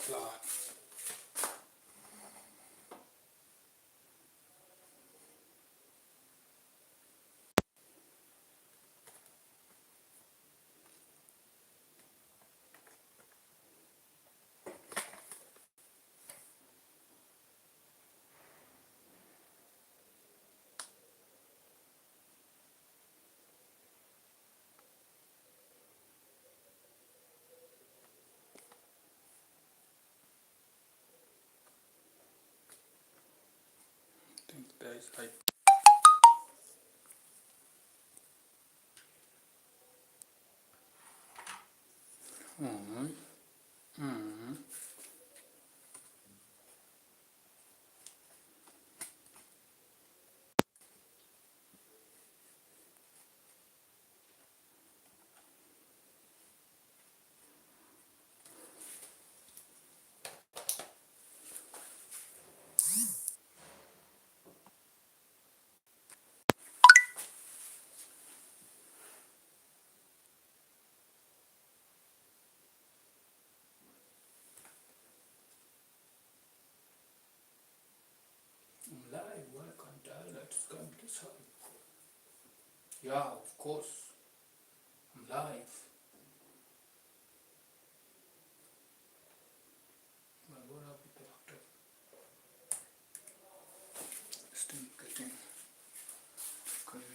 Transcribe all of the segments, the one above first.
fly. I think there's like mm, mm. I'm live, welcome to Let's Go this home. Yeah, of course. I'm live. But what up with the doctor? This thing getting crazy.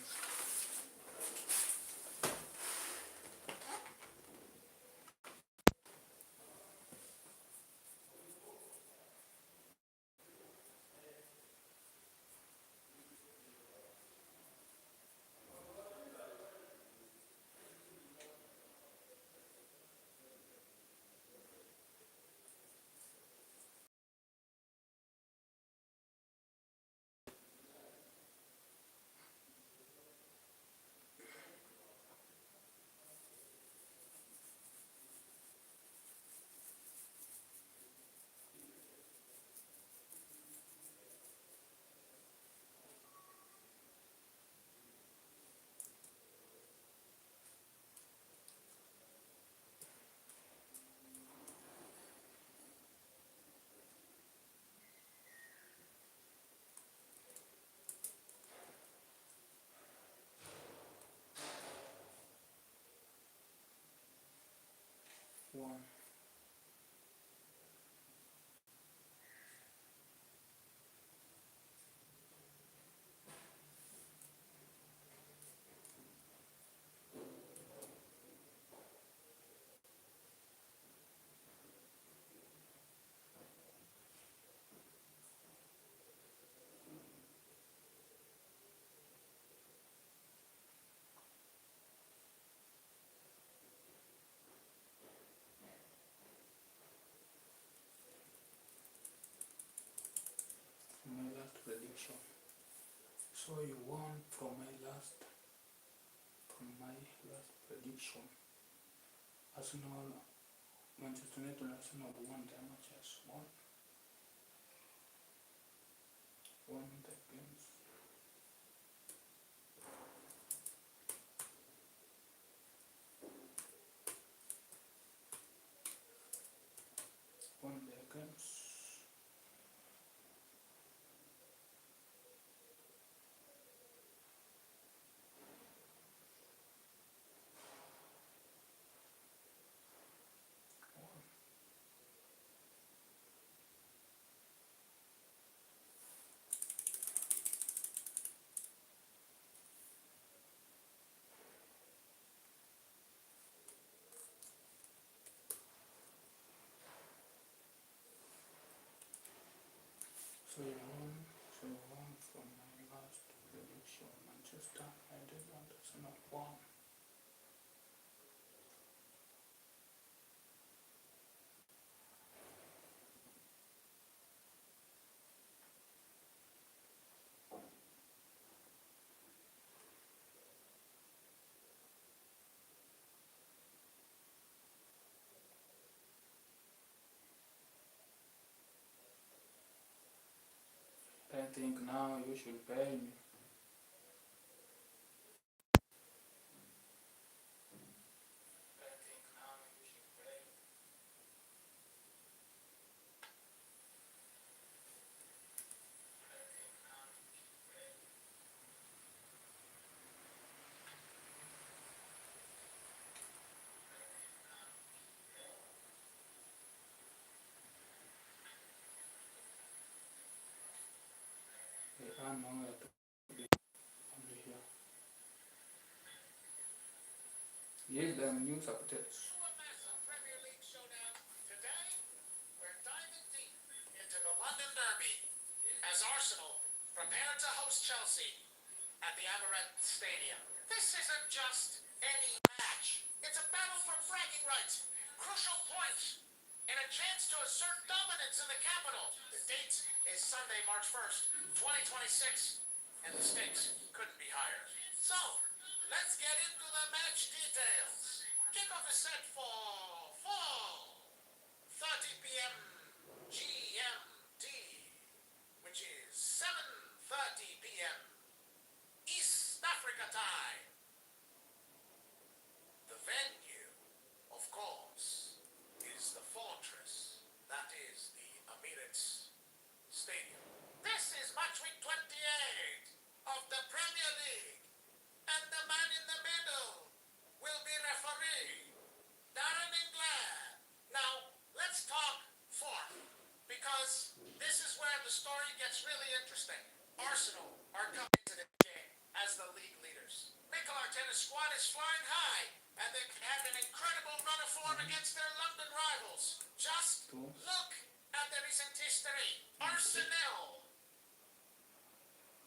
One. From my last prediction. So you won from my last prediction. Arsenal, Manchester United and Arsenal won their matches. Won the games. Won their games. So you won from my last prediction. Manchester United and Arsenal won. I think now you should pay me. I think now you should pay me. ये news updates. Premier League showdown today. We're diving deep into the London Derby as Arsenal prepare to host Chelsea at the Emirates Stadium. This isn't just any match. It's a battle for bragging rights, crucial points, and a chance to assert dominance in the capital. The date is Sunday, March 1st, 2026, and the stakes couldn't be higher. So, let's get into the match details. Kickoff is set for 4:30 p.m. GMT, which is 7:30 p.m. East Africa time. The venue, of course, is the fortress. That is the Emirates Stadium. This is match week 28 of the Premier League, and the man in the middle will be referee Darren England. Now, let's talk form, because this is where the story gets really interesting. Arsenal are coming to the game as the league leaders. Mikel Arteta's squad is flying high, and they have an incredible run of form against their London rivals. Just look at the recent history. Arsenal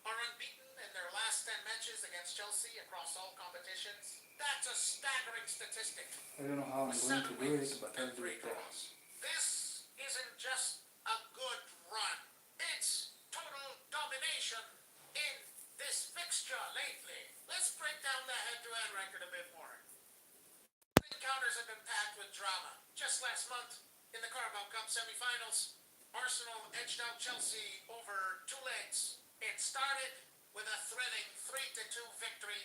are unbeaten in their last 10 matches against Chelsea across all competitions. That's a staggering statistic. I don't know how I'm going to do it, but I'll do it. This isn't just a good run. It's total domination in this fixture lately. Let's break down the head-to-head record a bit more. Encounters have been packed with drama. Just last month, in the Carabao Cup semi-finals, Arsenal edged out Chelsea over 2 legs. It started with a thrilling 3-2 victory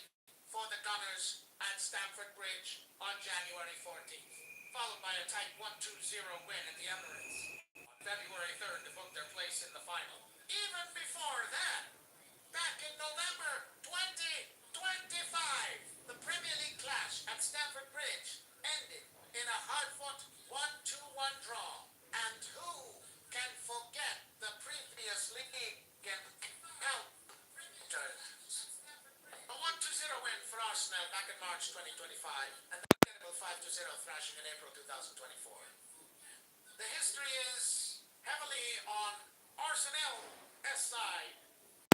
for the Gunners at Stamford Bridge on January 14th, followed by a tight 1-2-0 win at the Emirates on February 3rd to book their place in the final. Even before that, back in November 2025, the Premier League clash at Stamford Bridge ended in a hard-fought 1-1 draw. And who can forget the previous league encounters? A 1-2-0 win for Arsenal back in March 2025, and the incredible 5-0 thrashing in April 2024. The history is heavily on Arsenal's side,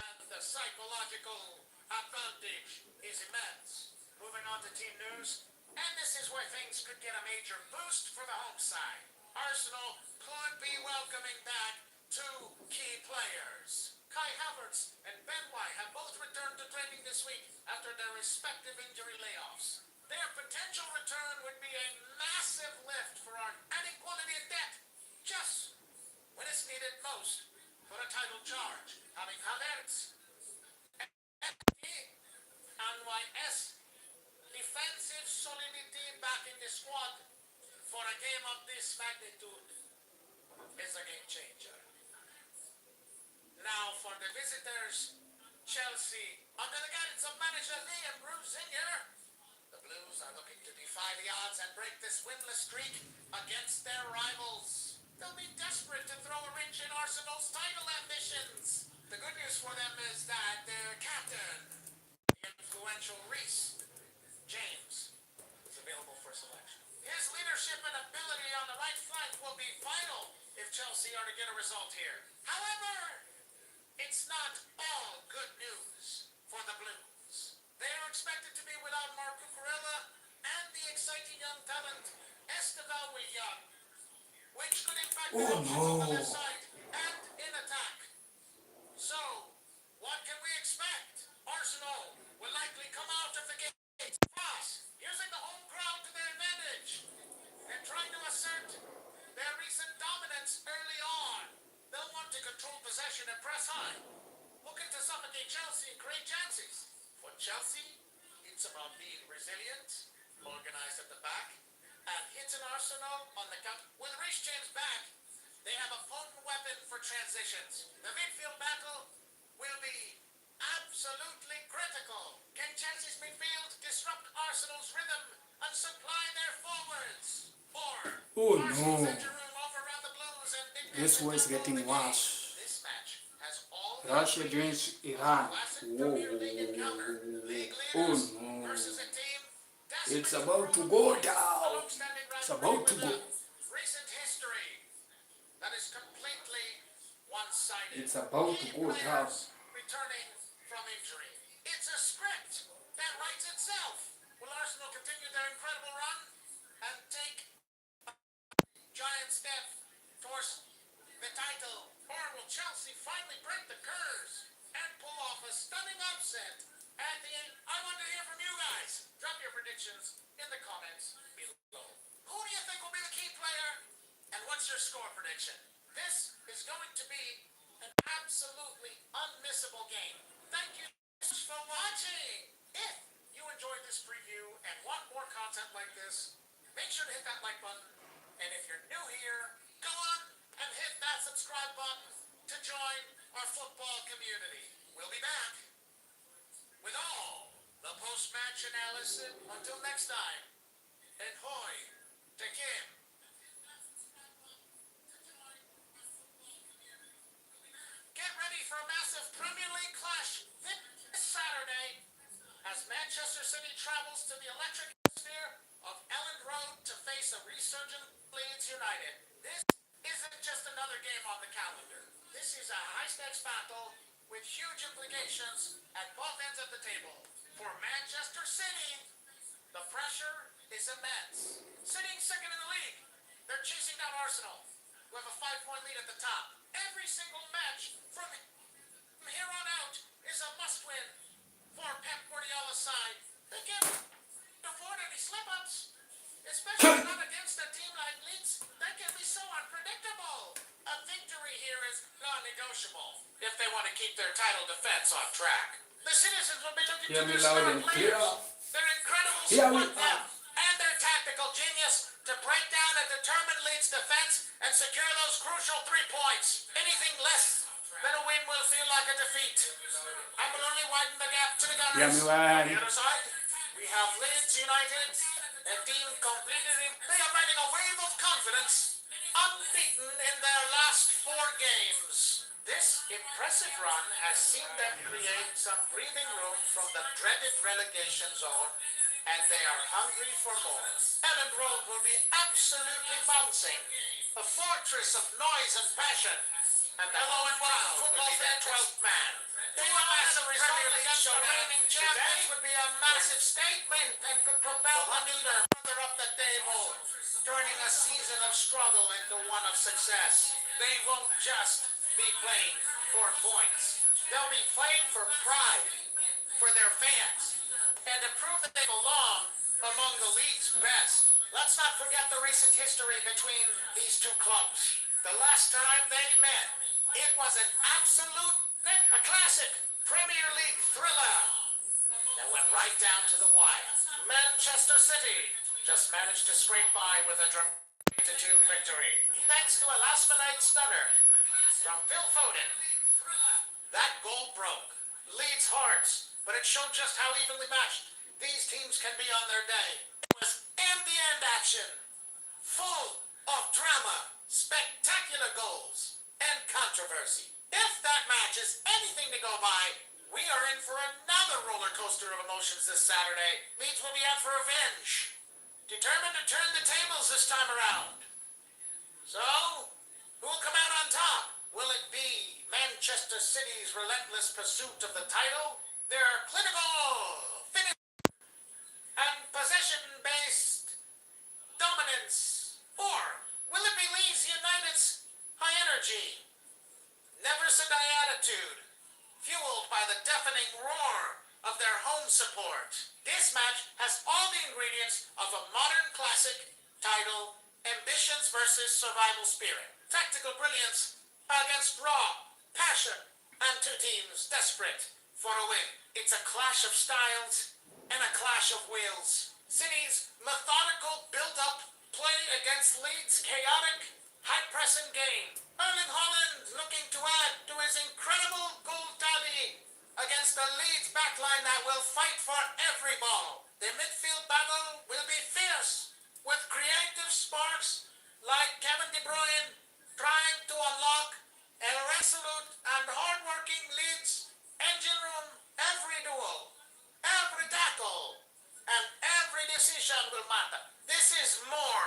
and the psychological advantage is immense. Moving on to team news, and this is where things could get a major boost for the home side. Arsenal could be welcoming back 2 key players. Kai Havertz and Ben White have both returned to training this week after their respective injury layoffs. Their potential return would be a massive lift for our adding quality and depth, just when it's needed most for a title charge. Having Havertz and NYS defensive solidity back in the squad for a game of this magnitude is a game changer. Now for the visitors, Chelsea, under the guidance of manager Liam Brusinger, the Blues are looking to defy the odds and break this winless streak against their rivals. They'll be desperate to throw a wrench in Arsenal's title ambitions. The good news for them is that their captain, the influential Reece James, is available for selection. His leadership and ability on the right flank will be vital if Chelsea are to get a result here. However, it's not all good news for the Blues. They are expected to be without Marc Cucurella and the exciting young talent Esteban Willian, which could impact their options on the left side and in attack. So, what can we expect? Arsenal will likely come out of the gate fast, using the home crowd to their advantage and trying to assert their recent dominance early on. They'll want to control possession and press high, looking to suffocate Chelsea and create chances. For Chelsea, it's about being resilient, organized at the back, and hitting Arsenal on the counter. With Reece James back, they have a potent weapon for transitions. The midfield battle will be absolutely critical. Can Chelsea's midfield disrupt Arsenal's rhythm and supply their forwards? Or Arsenal's engine room overrun the Blues and This was getting worse. This match has all Russia against Iran. classic Premier League encounter. League leaders versus a team It's about to go down. Long-standing It's rivalry about to with go. a recent history that is completely one-sided. It's about to Key go down. players returning from injury. It's a script that writes itself. Will Arsenal continue their incredible run and take a giant step towards the title? Or will Chelsea finally break the curse and pull off a stunning upset at the end? I want to hear from you guys. Drop your predictions in the comments below. Who do you think will be the key player? And what's your score prediction? This is going to be an absolutely unmissable game. Thank you so much for watching. If you enjoyed this preview and want more content like this, make sure to hit that like button. And if you're new here, go on and hit that subscribe button to join our football community. We'll be back with all the post-match analysis. Until next time, and hoy to Kim. Get ready for a massive Premier League clash this Saturday as Manchester City travels to the electric atmosphere of Elland Road to face a resurgent Leeds United. This isn't just another game on the calendar. This is a high-stakes battle with huge implications at both ends of the table. For Manchester City, the pressure is immense. Sitting second in the league, they're chasing down Arsenal, who have a 5-point lead at the top. Every single match from here on out is a must-win for Pep Guardiola's side. They can't afford any slip-ups, especially not against a team like Leeds that can be so unpredictable. A victory here is non-negotiable if they want to keep their title defense on track. The citizens will be looking Hear to me their loud star and players, clear. their incredible Hear me. squad depth, and their tactical genius to break down a determined Leeds defense and secure those crucial 3 points. Anything less than a win will feel like a defeat. And will only widen the gap to the Hear Gunners. me, On man. the other side, we have Leeds United, a team completely. They are riding a wave of confidence, unbeaten in their last 4 games. This impressive run has seen them create some breathing room from the dreaded relegation zone, and they are hungry for more. Elland Road will be absolutely bouncing, a fortress of noise and passion. And the Hello and welcome football fan 12th man. They will massive result against the reigning champions would be a massive statement and could propel the leader further up the table, turning a season of struggle into one of success. They won't just be playing for points. They'll be playing for pride, for their fans, and to prove that they belong among the league's best. Let's not forget the recent history between these two clubs. The last time they met, it was an a classic Premier League thriller that went right down to the wire. Manchester City just managed to scrape by with a 3-2 victory, thanks to a last-minute stunner from Phil Foden. That goal broke Leeds' hearts, but it showed just how evenly matched these teams can be on their day. It was end-to-end action, full of drama, spectacular goals, and controversy. If that match is anything to go by, we are in for another roller coaster of emotions this Saturday. Leeds will be out for revenge, determined to turn the tables this time around. So, who will come out on top? Will it be Manchester City's relentless pursuit of the title, their clinical finish, and possession-based dominance? Or will it be Leeds United's high energy, never-say-die attitude, fueled by the deafening roar of their home support? This match has all the ingredients of a modern classic titled Ambitions versus Survival Spirit. Tactical brilliance against raw passion, and 2 teams desperate for a win. It's a clash of styles and a clash of wills. City's methodical build-up play against Leeds' chaotic, high-pressing game. Erling Haaland looking to add to his incredible goal tally against a Leeds backline that will fight for every ball. The midfield battle will be fierce, with creative sparks like Kevin De Bruyne trying to unlock a resolute and hard-working Leeds engine room every duel, every tackle, and every decision will matter. This is more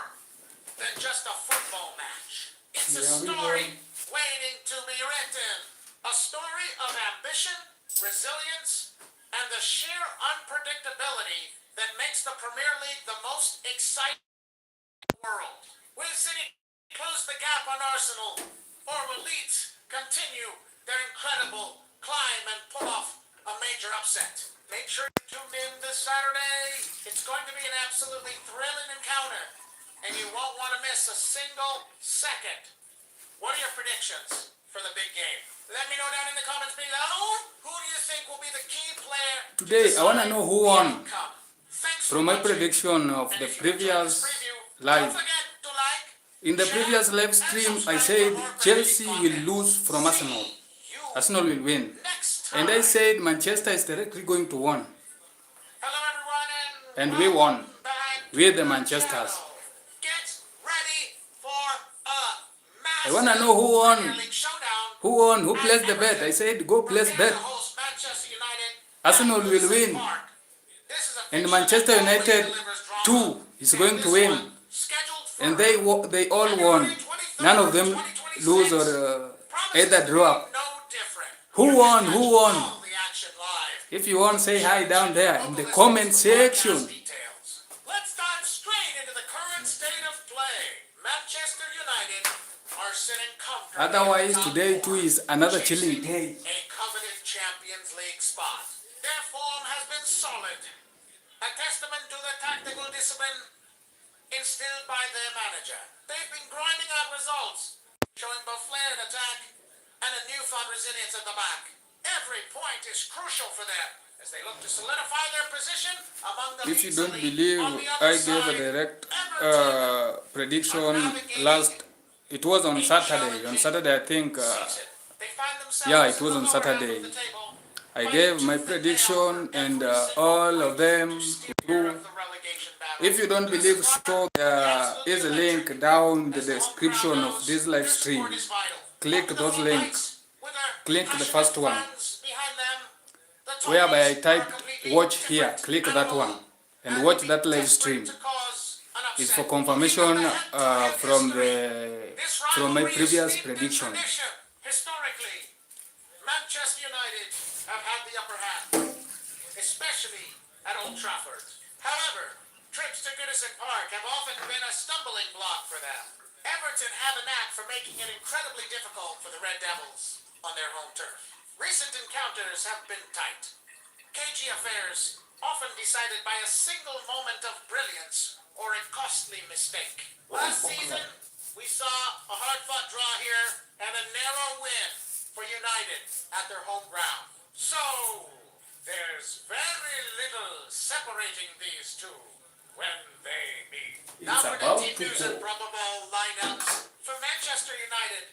than just a football match. It's a Yeah, we story will. waiting to be written. A story of ambition, resilience, and the sheer unpredictability that makes the Premier League the most exciting in the world. Will City close the gap on Arsenal, or will Leeds continue their incredible climb and pull off a major upset? Make sure you tune in this Saturday. It's going to be an absolutely thrilling encounter, and you won't want to miss a single second. What are your predictions for the big game? Let me know down in the comments below. Who do you think will be the key player Today, I want to know who won. Thanks From for my watching. prediction of And the if you enjoyed this previous preview, live. don't forget to like, In the share, previous live and stream, I subscribe said for more Chelsea Premier will League lose content. from Arsenal. See you Arsenal will win. next And I time. said Manchester is directly going to win. Hello everyone And and we won. back to We're the the Manchesters. channel. Get ready for a I want to massive know who won. Premier League showdown. Who won? Who placed the bet? I said go place Prepare bet. to host Manchester United Arsenal at will Goodison win. Park. This is a And fixture Manchester that always United delivers drama. too is And going this to win. one, scheduled for And they all won. February 23rd, None of them 2026. lose or Promises either to draw. be no different. Who You can won? catch Who won? all the action live. If you want, say hi down there in the Local comment listings for section. broadcast details. Let's dive straight into the current state of play. Manchester United are sitting comfortably Otherwise, at the top today four, too is another chasing chilling day. a coveted Champions League spot. Their form has been solid, a testament to the tactical discipline instilled by their manager. They've been grinding out results, showing both flair in attack and a newfound resilience at the back. Every point is crucial for them as they look to solidify their position among the If you league's don't elite. believe, On the other I gave a side, direct Everton prediction last. It was on Saturday. On Saturday, I think. season. They find themselves Yeah, it was in on the lower half of Saturday. the table, I fighting gave my tooth and nail prediction, for and every single all point of them to steer grew. clear of the relegation battle. If you don't believe so, there is a link down in the description of this live stream. Click those links. Click the first one, whereby I type watch here. Click that one and watch that live stream. It's for confirmation from my previous prediction. Historically, Manchester United have had the upper hand, especially at Old Trafford. However, trips to Goodison Park have often been a stumbling block for them. Everton have a knack for making it incredibly difficult for the Red Devils on their home turf. Recent encounters have been tight. Cagey affairs often decided by a single moment of brilliance or a costly mistake. Last season, we saw a hard-fought draw here and a narrow win for United at their home ground. So, there's very little separating these two when they meet. Now for the about team to news go. and probable lineups. For Manchester United,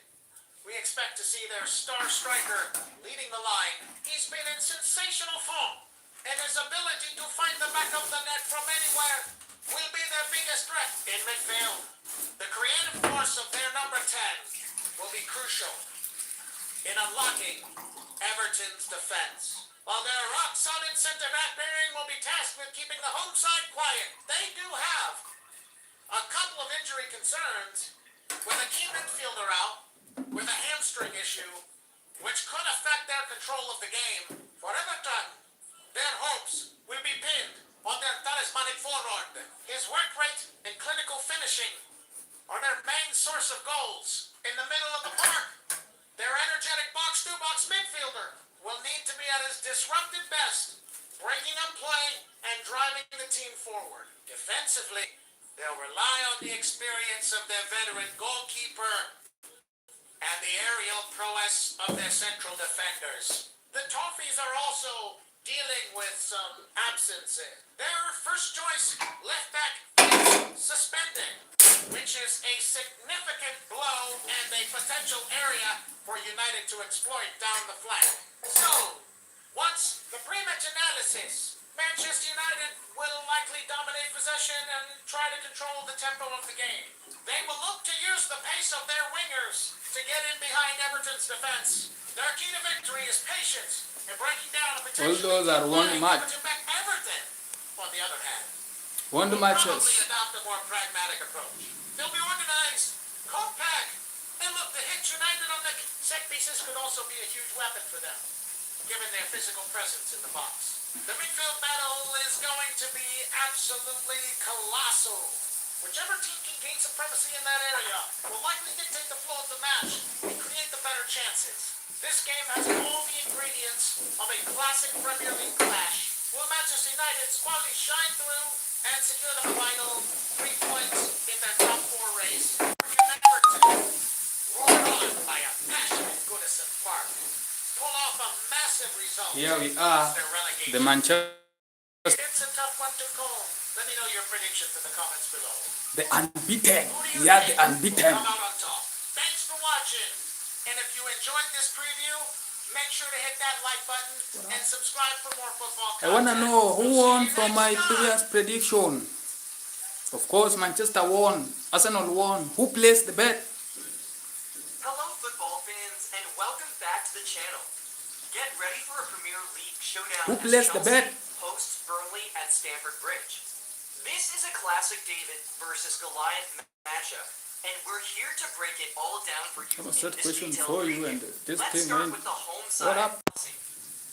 we expect to see their star striker leading the line. He's been in sensational form, and his ability to find the back of the net from anywhere will be their biggest threat in midfield. The creative force of their number 10 will be crucial in unlocking Everton's defense. While their rock-solid centre-back pairing will be tasked with keeping the home side quiet, they do have a couple of injury concerns, with a key midfielder out with a hamstring issue, which could affect their control of the game. For Everton, their hopes will be pinned on their talismanic forward. His work rate and clinical finishing are their main source of goals in the middle of the park. Their energetic box-to-box midfielder will need to be at his disruptive best, breaking up play and driving the team forward. Defensively, they'll rely on the experience of their veteran goalkeeper and the aerial prowess of their central defenders. The Toffees are also dealing with some absences. Their first choice left back is suspended, which is a significant blow and a potential area for United to exploit down the flank. So, once the pre-match analysis, Manchester United will likely dominate possession and try to control the tempo of the game. They will look to use the pace of their wingers to get in behind Everton's defense. Their key to victory is patience and breaking down a potential All those are one match. Everton, on the other hand, won the will probably matches. adopt a more pragmatic approach. They'll be organized, compact, and look, the hits United on the set pieces could also be a huge weapon for them, given their physical presence in the box. The midfield battle is going to be absolutely colossal. Whichever team can gain supremacy in that area will likely dictate the flow of the match and create the better chances. This game has all the ingredients of a classic Premier League clash. Will Manchester United's quality shine through and secure the vital 3 points in their top 4 race? Remember to roar on by a passionate Goodison Park. Pull off a massive result. Here we are, Their relegation. the Manchester, It's a tough one to call. Let me know your predictions in the comments below. the unbeaten. Who do you We are think the unbeaten. will come out on top? Thanks for watching. And if you enjoyed this preview, make sure to hit that like button and subscribe for more football I content. wanna know who We'll see won you from next my time. previous prediction. Of course, Manchester won. Arsenal won. Who placed the bet? Hello football fans and welcome back to the channel. Get ready for a Premier League showdown Who as placed the Chelsea bet? hosts Burnley at Stamford Bridge. This is a classic David versus Goliath matchup, and we're here to break it all down for you I have a in third this question detailed for you, preview. and this Let's thing start ain't. with the home What side. up? Chelsea.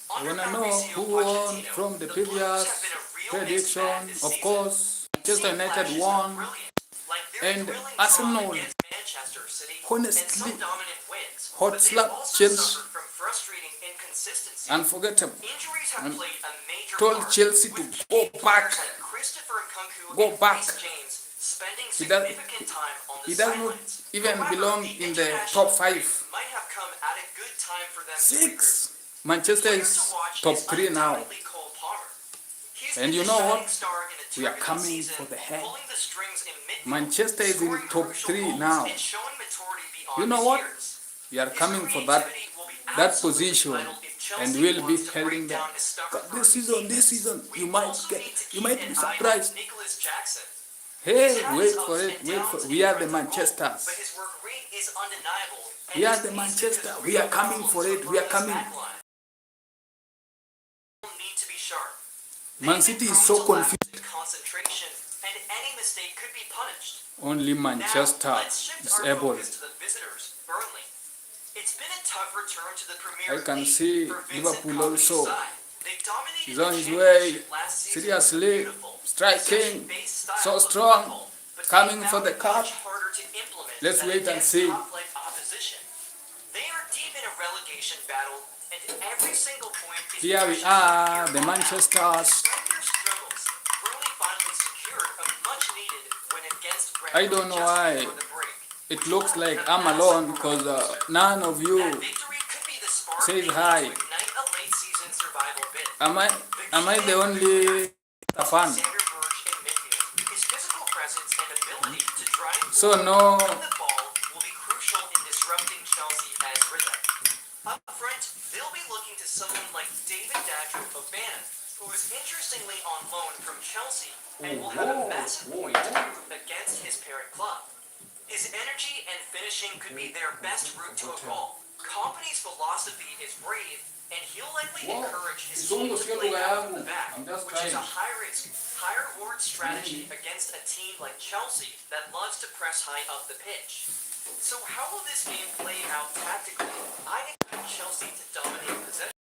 I Under wanna know Mauricio who won Pochettino, from the Blues previous have been a real prediction. mixed bag this Of season. course, Manchester Seeing United flashes of won. brilliance, like their And thrilling Arsenal, draw against Manchester City, and honestly, some dominant wins. hot But they've slap also Chelsea. suffered from frustrating inconsistency. Unforgettable. Injuries have And played a major told part, Chelsea to with go key back. players like Christopher Nkunku Go and back. Reece James spending He does- significant time on the He does not sidelines. even However, belong the in the international top 5. break might have come at a good time for them to regroup. 6. Manchester Player is to watch top is 3 now. undoubtedly Cole Palmer. He's And been you the know shining what? star in a We are turbulent coming season, for the head. pulling the strings in midfield, Manchester is in scoring top crucial 3 goals now. and showing maturity beyond You know his what? years. We are His coming for that creativity will be that absolutely position, vital if Chelsea and we'll be wants to break holding down that. his stubborn But Burnley this defense. season, We you might also get, need to you keep might an be eye on surprised. Nicholas Jackson. Hey, He's had wait his for ups it, and wait for downs it. We in are the front of goal, Manchesters. but his work rate is undeniable. And We are his the pace Manchester. because We are real coming for problems it. We are Burnley's coming. backline. Need to be sharp. Man They've City been is prone so to lapse confused. in concentration, and any mistake could be punished. Only Now, Manchester let's shift is our able. focus to the visitors, Burnley. It's been a tough return to the Premier I can League see for Vincent Liverpool Kompany's also. side. They dominated He's the on his championship way. last season with Seriously, beautiful, striking, possession-based style so of strong, football, but coming they for found the it cup. much harder to implement Let's than wait and against see. top-flight opposition. They are deep in a relegation battle, and every single point is Here we precious are, from the here on out. Manchesters. Despite their struggles, Burnley finally secured a much-needed win against I Brentford don't know just why before the break. it looks like I'm alone because none of you That victory could be the spark says they need hi. to ignite a late-season survival bid. Am I the only fan? Sander Berge in midfield. His physical presence and ability to drive So forward no, with the ball will be crucial in disrupting Chelsea as rhythm. Up front, they'll be looking to someone like David Dadrick Fofana, who is interestingly on loan from Chelsea and will have a massive point to prove against his parent club. His energy and finishing could be their best route to a goal. Kompany's philosophy is brave, and he'll likely encourage his team to play out from the back, which is a high-risk, high-reward strategy against a team like Chelsea that loves to press high up the pitch. So how will this game play out tactically? I expect Chelsea to dominate possession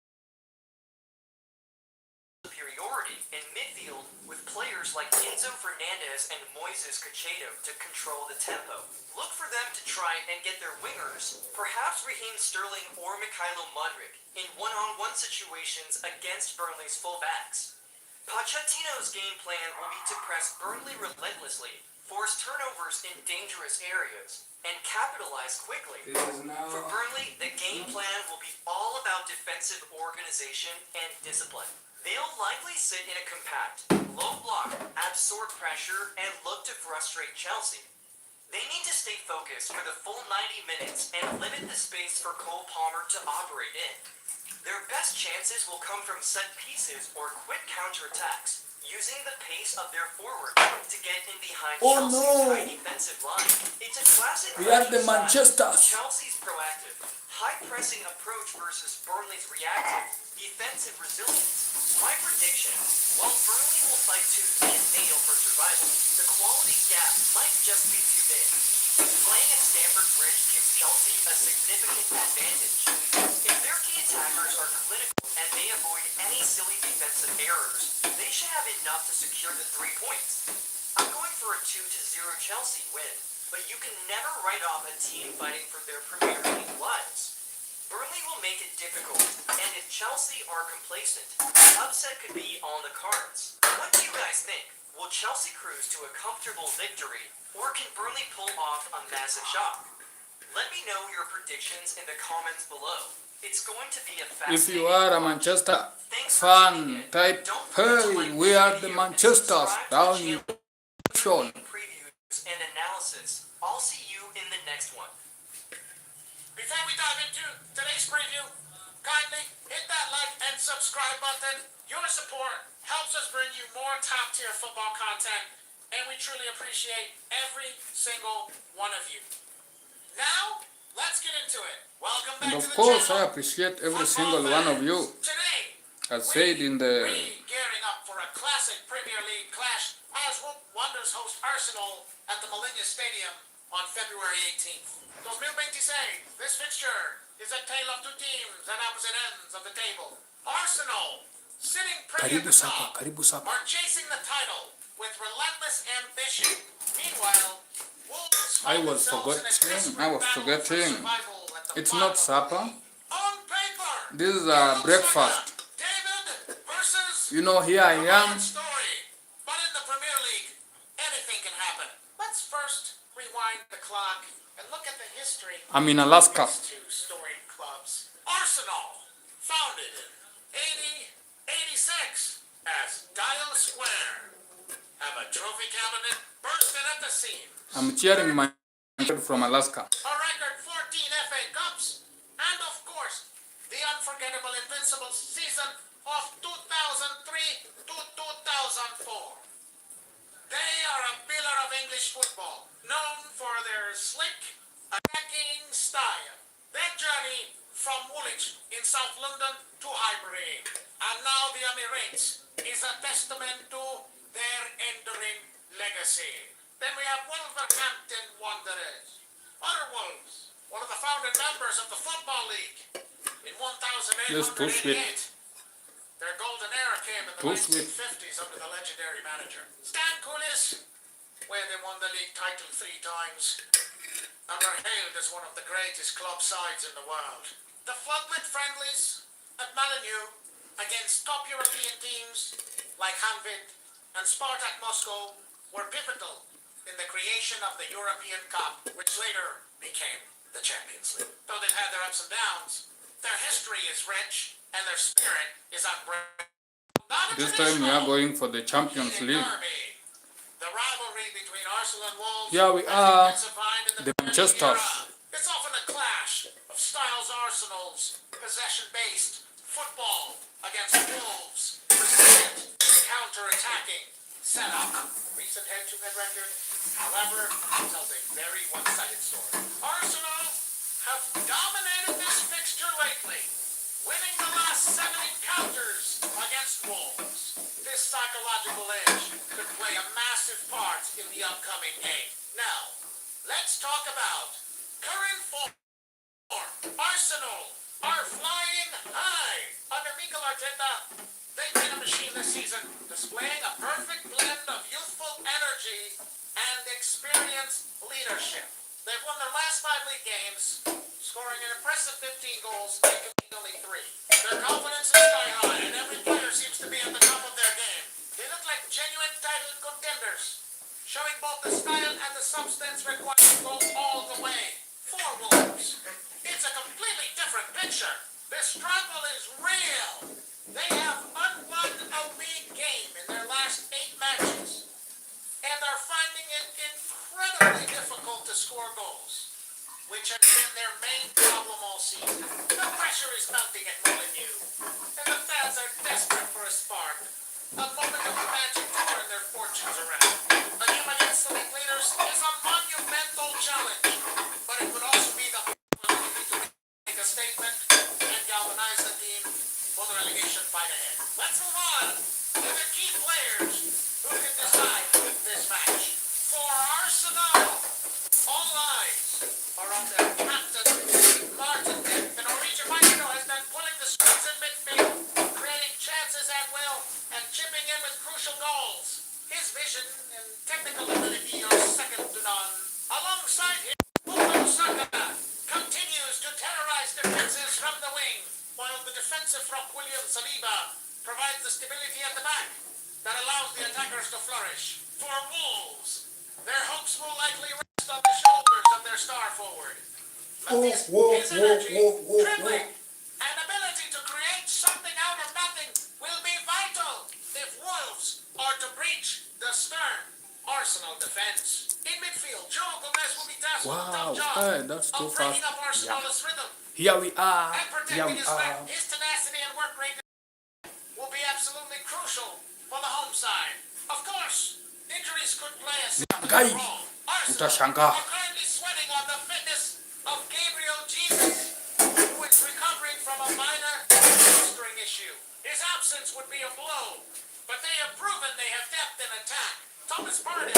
superiority in midfield with players like Enzo Fernandez and Moises Caicedo to control the tempo. Look for them to try and get their wingers, perhaps Raheem Sterling or Mikhailo Mudryk, in one-on-one situations against Burnley's fullbacks. Pochettino's game plan will be to press Burnley relentlessly, force turnovers in dangerous areas, and capitalize quickly. For Burnley, the game plan will be all about defensive organization and discipline. They'll likely sit in a compact, low block, absorb pressure, and look to frustrate Chelsea. They need to stay focused for the full 90 minutes and limit the space for Cole Palmer to operate in. Their best chances will come from set pieces or quick counterattacks, using the pace of their forwards to get in behind Oh, Chelsea's no. high defensive line. It's a classic We are the Manchester style. Manchesters. Chelsea's proactive, high-pressing approach versus Burnley's reactive, defensive resilience. My prediction, while Burnley will fight tooth and nail for survival, just be too big. Playing at Stamford Bridge gives Chelsea a significant advantage. If their key attackers are clinical and they avoid any silly defensive errors, they should have enough to secure the 3 points. I'm going for a 2-0 Chelsea win, but you can never write off a team fighting for their Premier League lives. Burnley will make it difficult, and if Chelsea are complacent, the upset could be on the cards. What do you guys think? Will Chelsea cruise to a comfortable victory, or can Burnley pull off a massive shock? Let me know your predictions in the comments below. It's going to be a If fascinating you are a watch. Manchester Thanks for tuning fan, in. type, Don't forget to hey, like we this are the video and Manchesters subscribe to the down channel Sean. for previews and analysis. I'll see you in the next one. Before we dive into today's preview, kindly hit that like and subscribe button. Your support helps us bring you more top-tier football content, and we truly appreciate every single one of you. Now, let's get into it. Welcome back And to of the course, I channel. appreciate every Football single one of fans. you. Today, As said in the gearing up for a classic Premier League clash as Wonders host Arsenal at the Molyneux Stadium on February 18th. 2026, this fixture is a tale of two teams at opposite ends of the table. Arsenal, sitting pretty at the top, karibu sapa. are chasing the title with relentless ambition. Meanwhile, Wolves I find was themselves in a forgetting, desperate I was battle for forgetting. survival at the It's bottom not of the supper. league. On paper, This is it a looks breakfast. like a David versus You know, here I am. story. But in the Premier League, anything can happen. Let's first rewind the clock and look at the history I'm in Alaska. of these two storied clubs. Arsenal, founded in 86 as Dial Square, have a trophy cabinet bursting at the seams. I'm cheering my from Alaska. A record 14 FA Cups, and of course, the unforgettable invincible season of 2003 to 2004. They are a pillar of English football, known for their slick, attacking style. Their journey from Woolwich in South London to Highbury, and now the Emirates, is a testament to their enduring legacy. Then we have Wolverhampton Wanderers, other Wolves, one of the founding members of the Football League in Yes, too sweet. 1888. Their golden era came in the Too sweet. 1950s under the legendary manager Stan Coolies, where they won the league title 3 times and are hailed as one of the greatest club sides in the world. The floodlit friendlies at Molineux against top European teams like Hanvid and Spartak Moscow were pivotal in the creation of the European Cup, which later became the Champions League. Though they've had their ups and downs, their history is rich and their spirit is unbreakable. Not a This time we are traditional going for the Champions League. derby. The rivalry between Arsenal and Wolves Here we has are, intensified in the Premier League Manchesters. era. It's often a clash of styles. Arsenal's possession-based football against Wolves' resilient counter-attacking setup. Recent head-to-head record, however, tells a very one-sided story. Arsenal have dominated this fixture lately, winning the last 7 encounters against Wolves. This psychological edge could play a massive part in the upcoming game. Now, let's talk about current form. Arsenal are flying high. Under Mikel Arteta, they've been a machine this season, displaying a perfect blend of youthful energy and experienced leadership. They've won their last 5 league games, scoring an impressive 15 goals and conceding only 3. Their confidence is sky high, and every player seems to be at the top of their game. They look like genuine title contenders, showing both the style and the substance required to go all the way for Wolves. It's a completely different picture. The struggle is real. They have unwon a league game in their last 8 matches, and are finding it incredibly difficult to score goals, which has been their main problem all season. The pressure is mounting at Molineux, and the fans are desperate for a spark, a moment of magic to turn their fortunes around. A game against the league leaders is a monumental challenge, but it would also be the opportunity to make a statement and galvanize the team for the relegation fight ahead. Let's move on to the key players who can decide this match. For Arsenal, technical ability are second to none. Alongside him, Bukayo Saka continues to terrorize defenses from the wing, while the defensive from William Saliba provides the stability at the back that allows the attackers to flourish. For Wolves, their hopes will likely rest on the shoulders of their star forward. Matthias, his energy, dribbling, and ability to create something out of nothing will be vital if Wolves are to breach the stern Arsenal defense. In midfield, Joe Gomez will be tasked with the Wow, tough job hey, that's too of breaking fast. up Arsenal's rhythm Here we are. and Here protecting we his back. are. His tenacity and work rate will be absolutely crucial for the home side. Of course, injuries could play a Guy, significant role. Arsenal utashangaa. are currently sweating on the fitness of Gabriel Jesus, who is recovering from a minor hamstring issue. His absence would be a blow, but they have proven they have depth in attack. Thomas Partey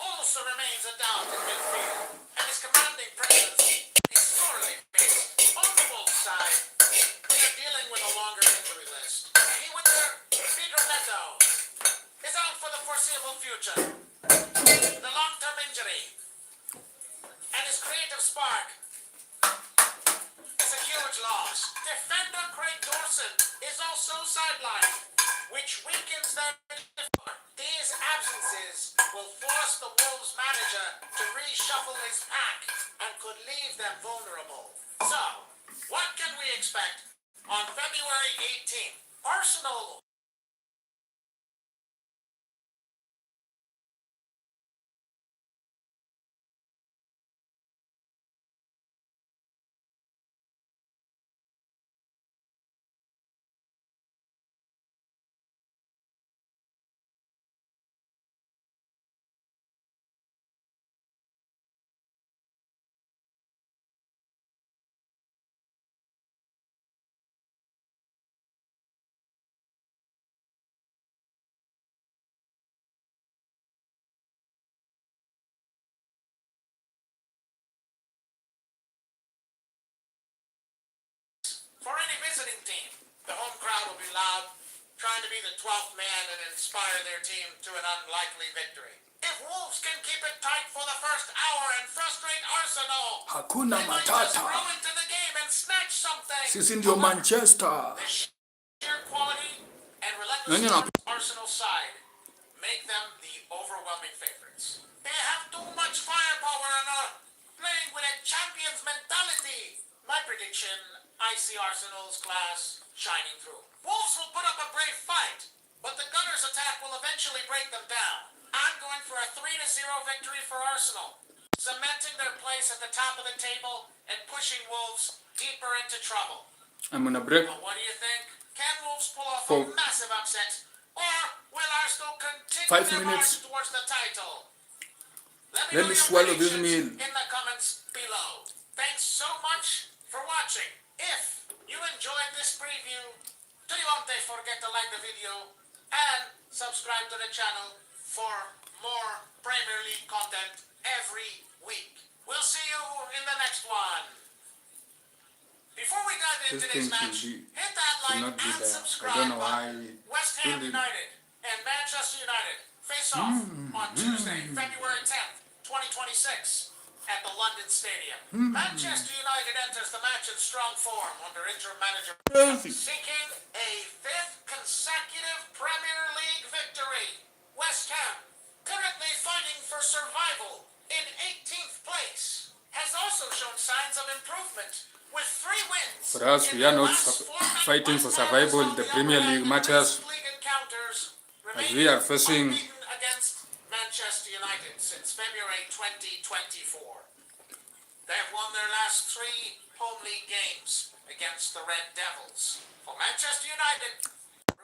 also remains a doubt in midfield, and his commanding presence is sorely missed. On the Wolves side, they are dealing with a longer injury list. Key winger Pedro Neto is out for the foreseeable future. The long-term injury and his creative spark is a huge loss. Defender Craig Dawson is also sidelined, which weakens their defense. These absences will force the Wolves manager to reshuffle his pack and could leave them vulnerable. So, what can we expect on February 18th? Arsenal For any visiting team, the home crowd will be loud, trying to be the 12th man and inspire their team to an unlikely victory. If Wolves can keep it tight for the first hour and frustrate Arsenal, Hakuna they might just Matata. grow into the game and snatch something. Sisi ndio Manchester. The sheer quality and Nani relentless na- Arsenal side make them the overwhelming favorites. They have too much firepower and are playing with a champion's mentality. My prediction, I see Arsenal's class shining through. Wolves will put up a brave fight, but the Gunners' attack will eventually break them down. I'm going for a 3-0 victory for Arsenal, cementing their place at the top of the table and pushing Wolves deeper into trouble. I'm gonna break. But what do you think? Can Wolves pull off For a massive upset? Or will Arsenal continue 5 their minutes. march towards the title? Let know me your swallow this predictions meal. in the comments below. Thanks so much for watching. If you enjoyed this preview, don't forget to like the video and subscribe to the channel for more Premier League content every week. We'll see you in the next one. Before we dive into This today's thing match, should be- hit that should like not be and there. subscribe I don't know button. why. West Ham Really? United and Manchester United face off on Tuesday, February 10th, 2026 at the London Stadium. Manchester United enters the match in strong form under interim manager Crazy. seeking a fifth consecutive Premier League victory. West Ham, currently fighting for survival in 18th place, has also shown signs of improvement with 3 wins. For us, we are not fighting for survival in the Premier League matches, as we are facing against Manchester United since February 2024. They have won their last 3 home league games against the Red Devils. For Manchester United,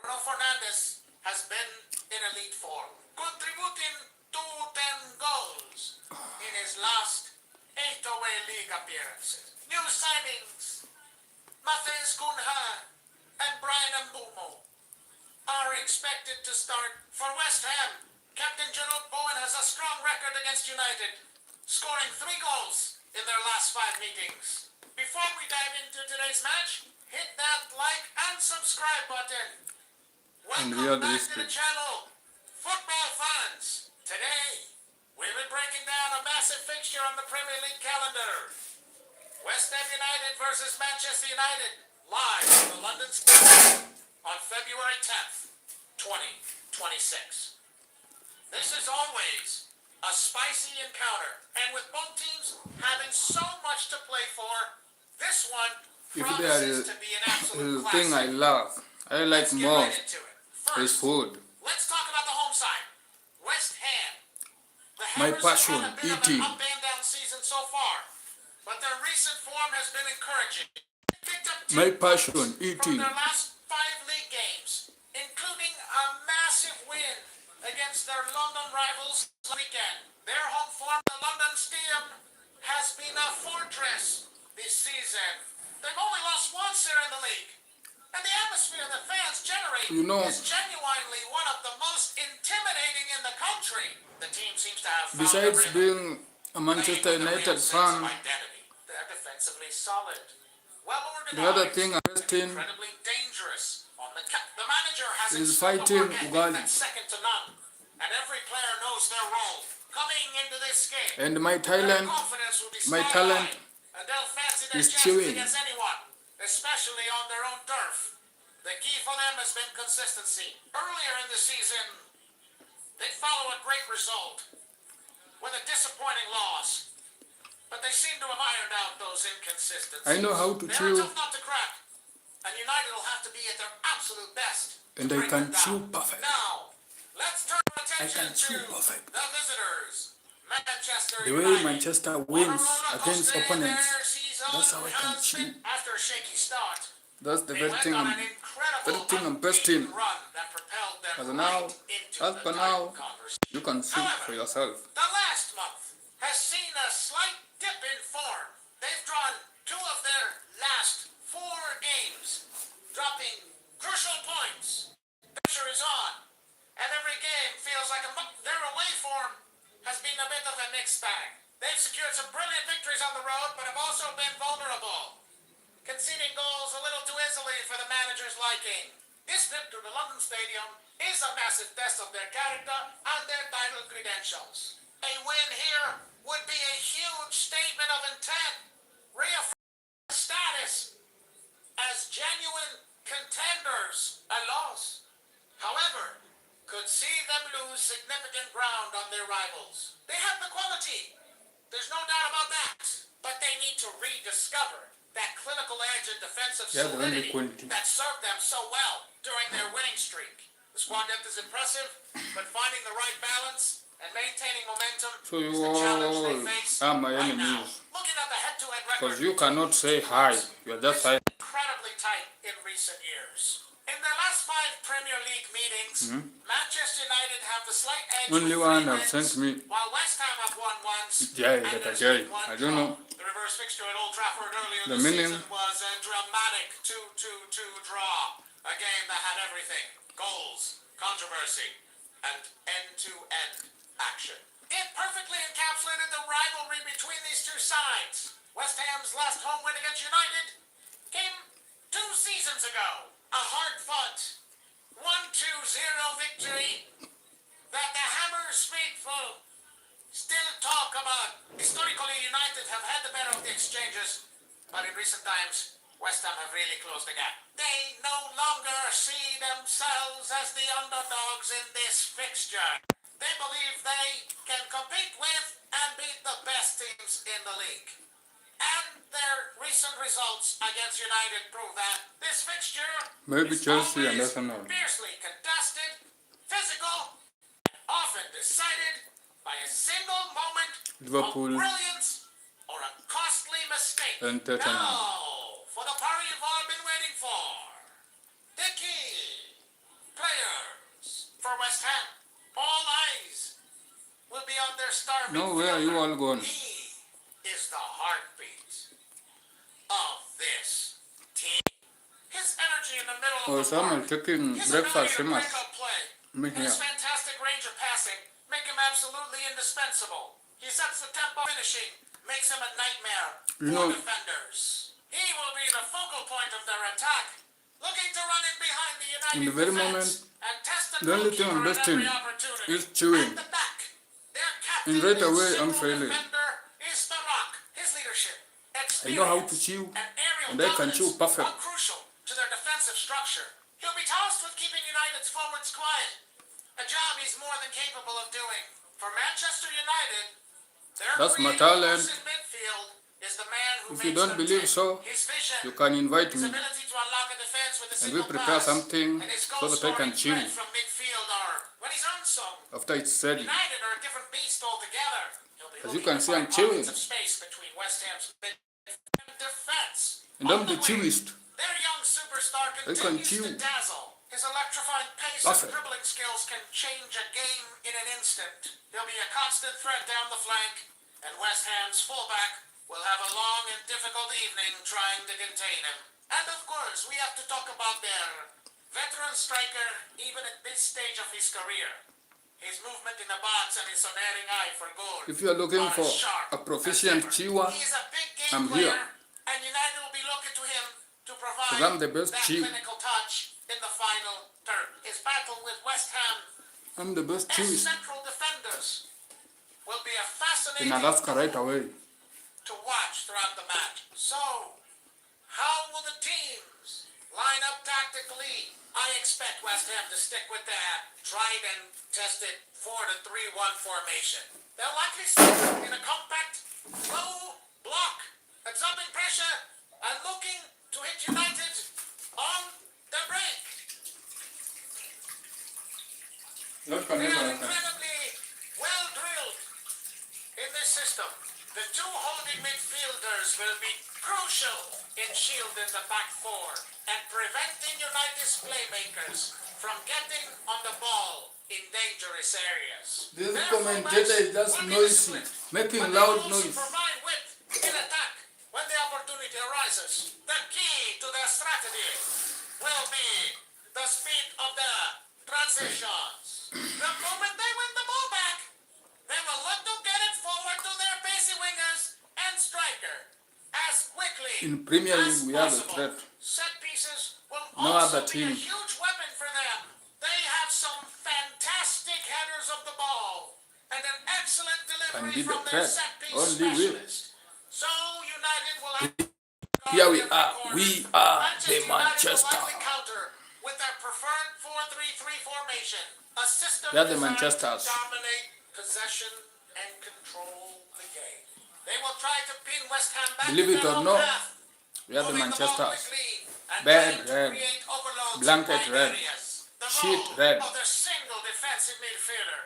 Bruno Fernandes has been in elite form, contributing to 10 goals in his last 8 away league appearances. New signings, Matheus Cunha and Brian Mbeumo, are expected to start for West Ham. Captain Jerome Bowen has a strong record against United, scoring 3 goals in their last 5 meetings. Before we dive into today's match, hit that like and subscribe button. And we are Welcome the back to the channel, football fans. Today, massive fixture on the Premier League calendar. West Ham United versus Manchester United, live from the London Stadium on February 10th, 2026. This is always a spicy encounter, and with both teams having so much to play for, this one If there promises is to be an absolute a thing I classic. love, I like Let's get more, right into it. is First, food. let's talk about the home side, West Ham. The My Hammers passion, have had a bit of eating. an up and down season so far, but their recent form has been encouraging. They picked up 10 My points passion, from eating. their last 5 league games, including a massive win against their London rivals last weekend. Their home form, the London Stadium, has been a fortress this season. They've only lost once here in the league. And the atmosphere the fans generate You know, is genuinely one of the most intimidating in the country. The team seems to have found Besides a rhythm. being a Manchester Playing with a real United sense of fan, identity. They're defensively solid, well organized, the other thing I'm and interested in incredibly dangerous. On the manager has is instilled a fighting work ethic Ugali. that's second to none, and every player knows their role. Coming into this game, And my their talent, confidence will be my sky talent high, and they'll fancy their is chances chewing. against anyone, especially on their own turf. The key for them has been consistency. Earlier in the season, they follow a great result with a disappointing loss, but they seem to have ironed out those inconsistencies. I know how to They're chew, a tough nut to crack, and United will have to be at their absolute best. and to I bring can them down. chew perfect. Now, let's turn our attention can chew to perfect. the visitors, Manchester The way United. Manchester On a wins roller against coaster opponents, their season that's how I can has chew. been- After a shaky start, That's the they very went thing on I'm, an incredible very thing I'm best unbeaten in. run that propelled them As of now, right into as the per title now, conversation. you can see for yourself. The last month has seen a slight dip in form. They've drawn 2 of their last 4 games, dropping crucial points. Pressure is on, and every game feels like their away form has been a bit of a mixed bag. They've secured some brilliant victories on the road, but have also been vulnerable, conceding goals a little too easily for the manager's liking. This trip to the London Stadium is a massive test of their character and their title credentials. A win here would be a huge statement of intent, reaffirming their status as genuine contenders. A loss, however, could see them lose significant ground on their rivals. They have the quality, there's no doubt about that, but they need to rediscover that clinical edge and defensive Yeah, the only solidity quality. that served them so well during their winning streak. The squad depth is impressive, but finding the right balance and maintaining momentum So you is the challenge they all face are my right now. enemies. Looking at the head-to-head record, Because you cannot say hi, you're just hi. incredibly tight in recent years. In their last 5 Premier League meetings, Manchester United have the slight edge Only with one 3 have wins, sent me. while West Ham have won once. Yeah, and that there's guy. been 1 I don't draw. know. The reverse fixture at Old Trafford earlier The this meaning- season was a dramatic 2-2-2 draw. A game that had everything: goals, controversy, and end-to-end action. It perfectly encapsulated the rivalry between these 2 sides. West Ham's last home win against United came 2 seasons ago. A hard-fought 1-2-0 victory that the Hammers faithful still talk about. Historically, United have had the better of the exchanges, but in recent times, West Ham have really closed the gap. They no longer see themselves as the underdogs in this fixture. They believe they can compete with and beat the best teams in the league. And their recent results against United prove that this fixture Maybe is Chelsea and always Arsenal. fiercely contested, physical, often decided by a single moment Liverpool of brilliance or a costly mistake. and Tottenham. Now, for the party you've all been waiting for. The key players for West Ham. All eyes will be on their star No, where are you all gone? He is the heartbeat of this team. His energy in the middle Oh, of the someone park, taking his breakfast, ability to famous. break up play, Me and his here. fantastic range of passing make him absolutely indispensable. He sets the tempo, finishing makes him a nightmare You for know- defenders. He will be the focal point of their attack, looking to run in behind the United In the very defense and test the the only thing I'm goalkeeper best at every in opportunity. is chewing. At the back, their captain And right and away, I'm single failing. defender I know how to chew, and aerial and I can chew dominance perfect. are crucial to their defensive structure. He'll be tasked with keeping United's forwards quiet, a job he's more than capable of doing. For Manchester United, their That's my creative talent. force in midfield is the man who If you makes don't them believe tick. so, His vision, you can invite his me, ability to unlock a defense with a and we single prepare pass, something and his so that I can goal-scoring chew threat from midfield are, when he's unsung, after it's ready. United are a different beast altogether. He'll be As you looking can to see, I'm find chewing. pockets of space between West Ham's mid and defense. And On I'm the wing, chewist. their young superstar I can continues chew. to dazzle. His electrifying pace Perfect. and dribbling skills can change a game in an instant. He'll be a constant threat down the flank, and West Ham's fullback will have a long and difficult evening trying to contain him. And of course, we have to talk about their veteran striker, even at this stage of his career. His movement in the box and his unerring eye for goal. If you are looking are for sharp a as proficient ever. chewer, He's a big game I'm player, here. and United will be looking to him to provide Because I'm the best that chew. clinical touch in the final third. His battle with West Ham I'm the best as chewist central defenders will be a in fascinating Alaska right away. to watch throughout the match. So, how will the teams line up tactically? I expect West Ham to stick with that tried and tested 4-3-1 formation. They'll likely stick in a compact, low block, absorbing pressure and looking to hit United on the break. They are incredibly well drilled in this system. The two holding midfielders will be crucial in shielding the back four and preventing United's playmakers from getting on the ball in dangerous areas. This Their commentator is fullbacks just will be noisy, disciplined, making but they loud will also noise. provide width in attack when the opportunity arises. The key to their strategy will be the speed of the transitions. The moment they win the ball back, they will look to get it forward to their pacey wingers and striker as quickly In Premier as League, we have a possible. threat. Set pieces will No also other be a team huge weapon for them. They have some fantastic headers of the ball and an excellent Can delivery be the from their threat. set piece Only we. specialist. So United will have Here we every are. corner. We are the United will Manchester. likely counter with their preferred 4-3-3 formation, a system We are the designed to Manchesters. dominate possession and control the game. They will try to pin West Ham back Believe in it their or own not, half, we are the moving the ball Manchesters. quickly and Bad trying to red, create overloads blanket in wide red, areas. The shit role red. of their single defensive midfielder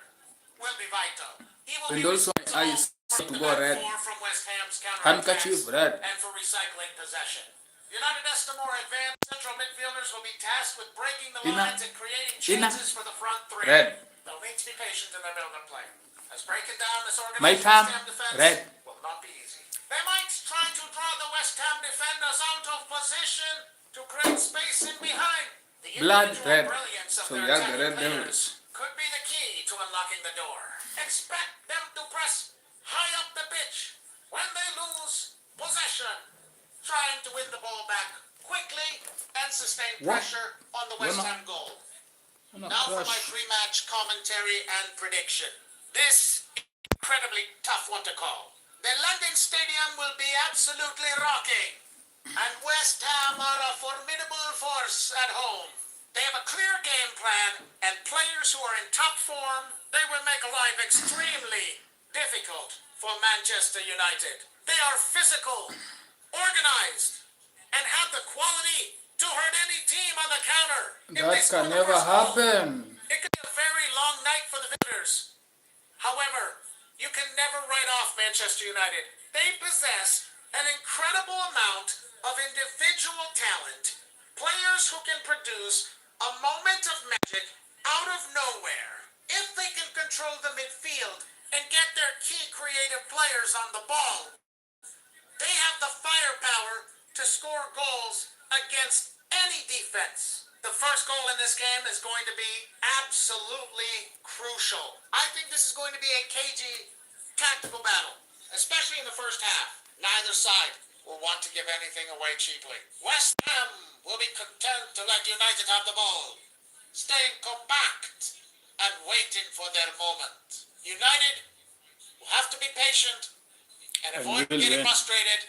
will be vital. He will And be also my responsible eyes for to the go back red. four from West Ham's Handkerchief counterattacks red. and for recycling possession. United as the more advanced central midfielders will be tasked with breaking the Inner. lines and creating Inner. chances for the front three. Red. They'll need to be patient in their build-up play, as breaking down this My organized time, West Ham defense red. will not be easy. They might try to draw the West Ham defenders out of position to create space in behind. The Blood individual red. brilliance of So their we are the attacking Red players Devils. could be the key to unlocking the door. Expect them to press high up the pitch when they lose possession, trying to win the ball back quickly and sustain What? pressure on the West Ham goal. I'm not Now for my crushed. pre-match commentary and prediction. This is an incredibly tough one to call. The London Stadium will be absolutely rocking, and West Ham are a formidable force at home. They have a clear game plan and players who are in top form. They will make life extremely difficult for Manchester United. They are physical, organized, and have the quality to hurt any team on the counter. If they That score can the never first goal, happen. it could be a very long night for the visitors. However, you can never write off Manchester United. They possess an incredible amount of individual talent, players who can produce a moment of magic out of nowhere. If they can control the midfield and get their key creative players on the ball, they have the firepower to score goals against any defense. The first goal in this game is going to be absolutely crucial. I think this is going to be a cagey tactical battle, especially in the first half. Neither side will want to give anything away cheaply. West Ham will be content to let United have the ball, staying compact and waiting for their moment. United will have to be patient and avoid will getting win. frustrated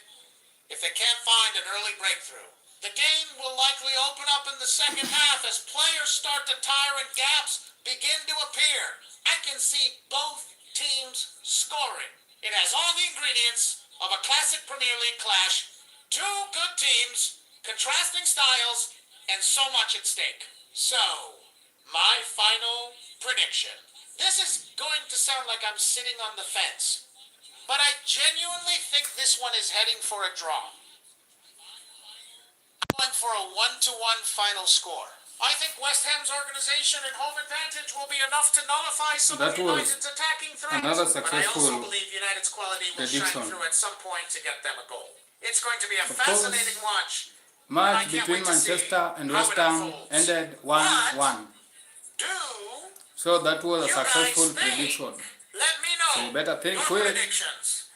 if they can't find an early breakthrough. The game will likely open up in the second half as players start to tire and gaps begin to appear. I can see both teams scoring. It has all the ingredients of a classic Premier League clash. Two good teams, contrasting styles, and so much at stake. So, my final prediction. This is going to sound like I'm sitting on the fence, but I genuinely think this one is heading for a draw. Going for a 1-1 final score. I think West Ham's organization and home advantage will be enough to nullify some That of was United's attacking threats. another But I also successful believe United's quality will shine prediction. through at some point to get them a goal. It's going to be a Of fascinating course, watch. match I can't between wait to see Manchester and how West it Ham unfolds. ended 1-1. Do So that was a you successful guys think? prediction. Let me know. So you better think your quick. predictions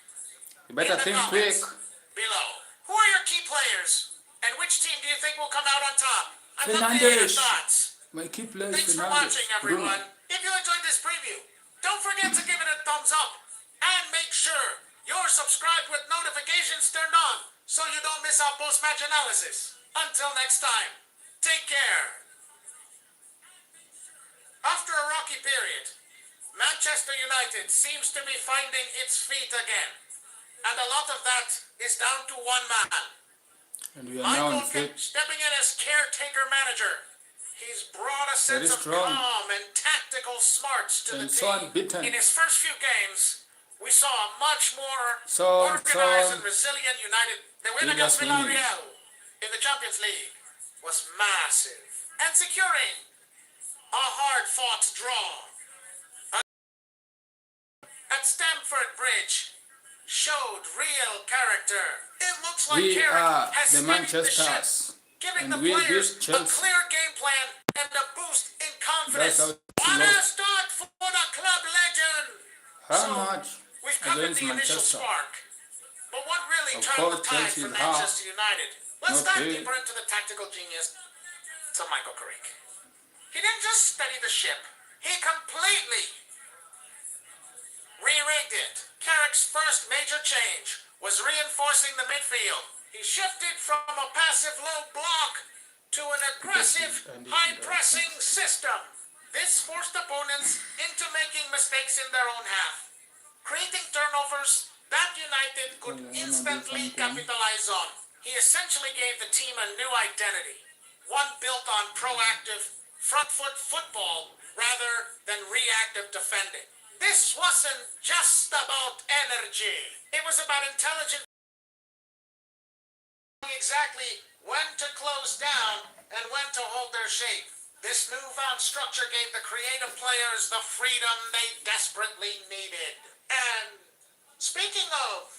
You better in the think quick. comments below. Who are your key players, and which team do you think will come out on top? I'd love to hear your Fernandes. thoughts. My key player is Thanks for Fernandes. watching, Bruno. everyone. If you enjoyed this preview, don't forget to give it a thumbs up and make sure you're subscribed with notifications turned on so you don't miss our post-match analysis. Until next time, take care. After a rocky period, Manchester United seems to be finding its feet again. And a lot of that is down to one man. And we are now Michael in fifth. stepping in as caretaker manager. He's brought a sense Very of strong. calm and tactical smarts to And the so team. unbeaten. In his first few games, we saw a much more So organized and resilient United. The win He against just winning. Villarreal in the Champions League was massive and securing a hard-fought draw at Stamford Bridge showed real character. It looks like we Carrick are has the steadied the ship, Manchesters. giving And the we players beat a Chelsea. clear game plan and a boost in confidence. That's how What it a looks. start for the club legend! How So, much we've covered against the initial Manchester? spark, but what really Of turned the course, tide Chelsea for is hard. Manchester United? Let's Not dive really. deeper into the tactical genius to Michael Carrick. He didn't just steady the ship; he completely re-rigged it. Carrick's first major change was reinforcing the midfield. He shifted from a passive low block to an aggressive, high-pressing system. This forced opponents into making mistakes in their own half, creating turnovers that United could instantly capitalize on. He essentially gave the team a new identity, one built on proactive, front-foot football rather than reactive defending. This wasn't just about energy. It was about intelligent exactly when to close down and when to hold their shape. This newfound structure gave the creative players the freedom they desperately needed. And speaking of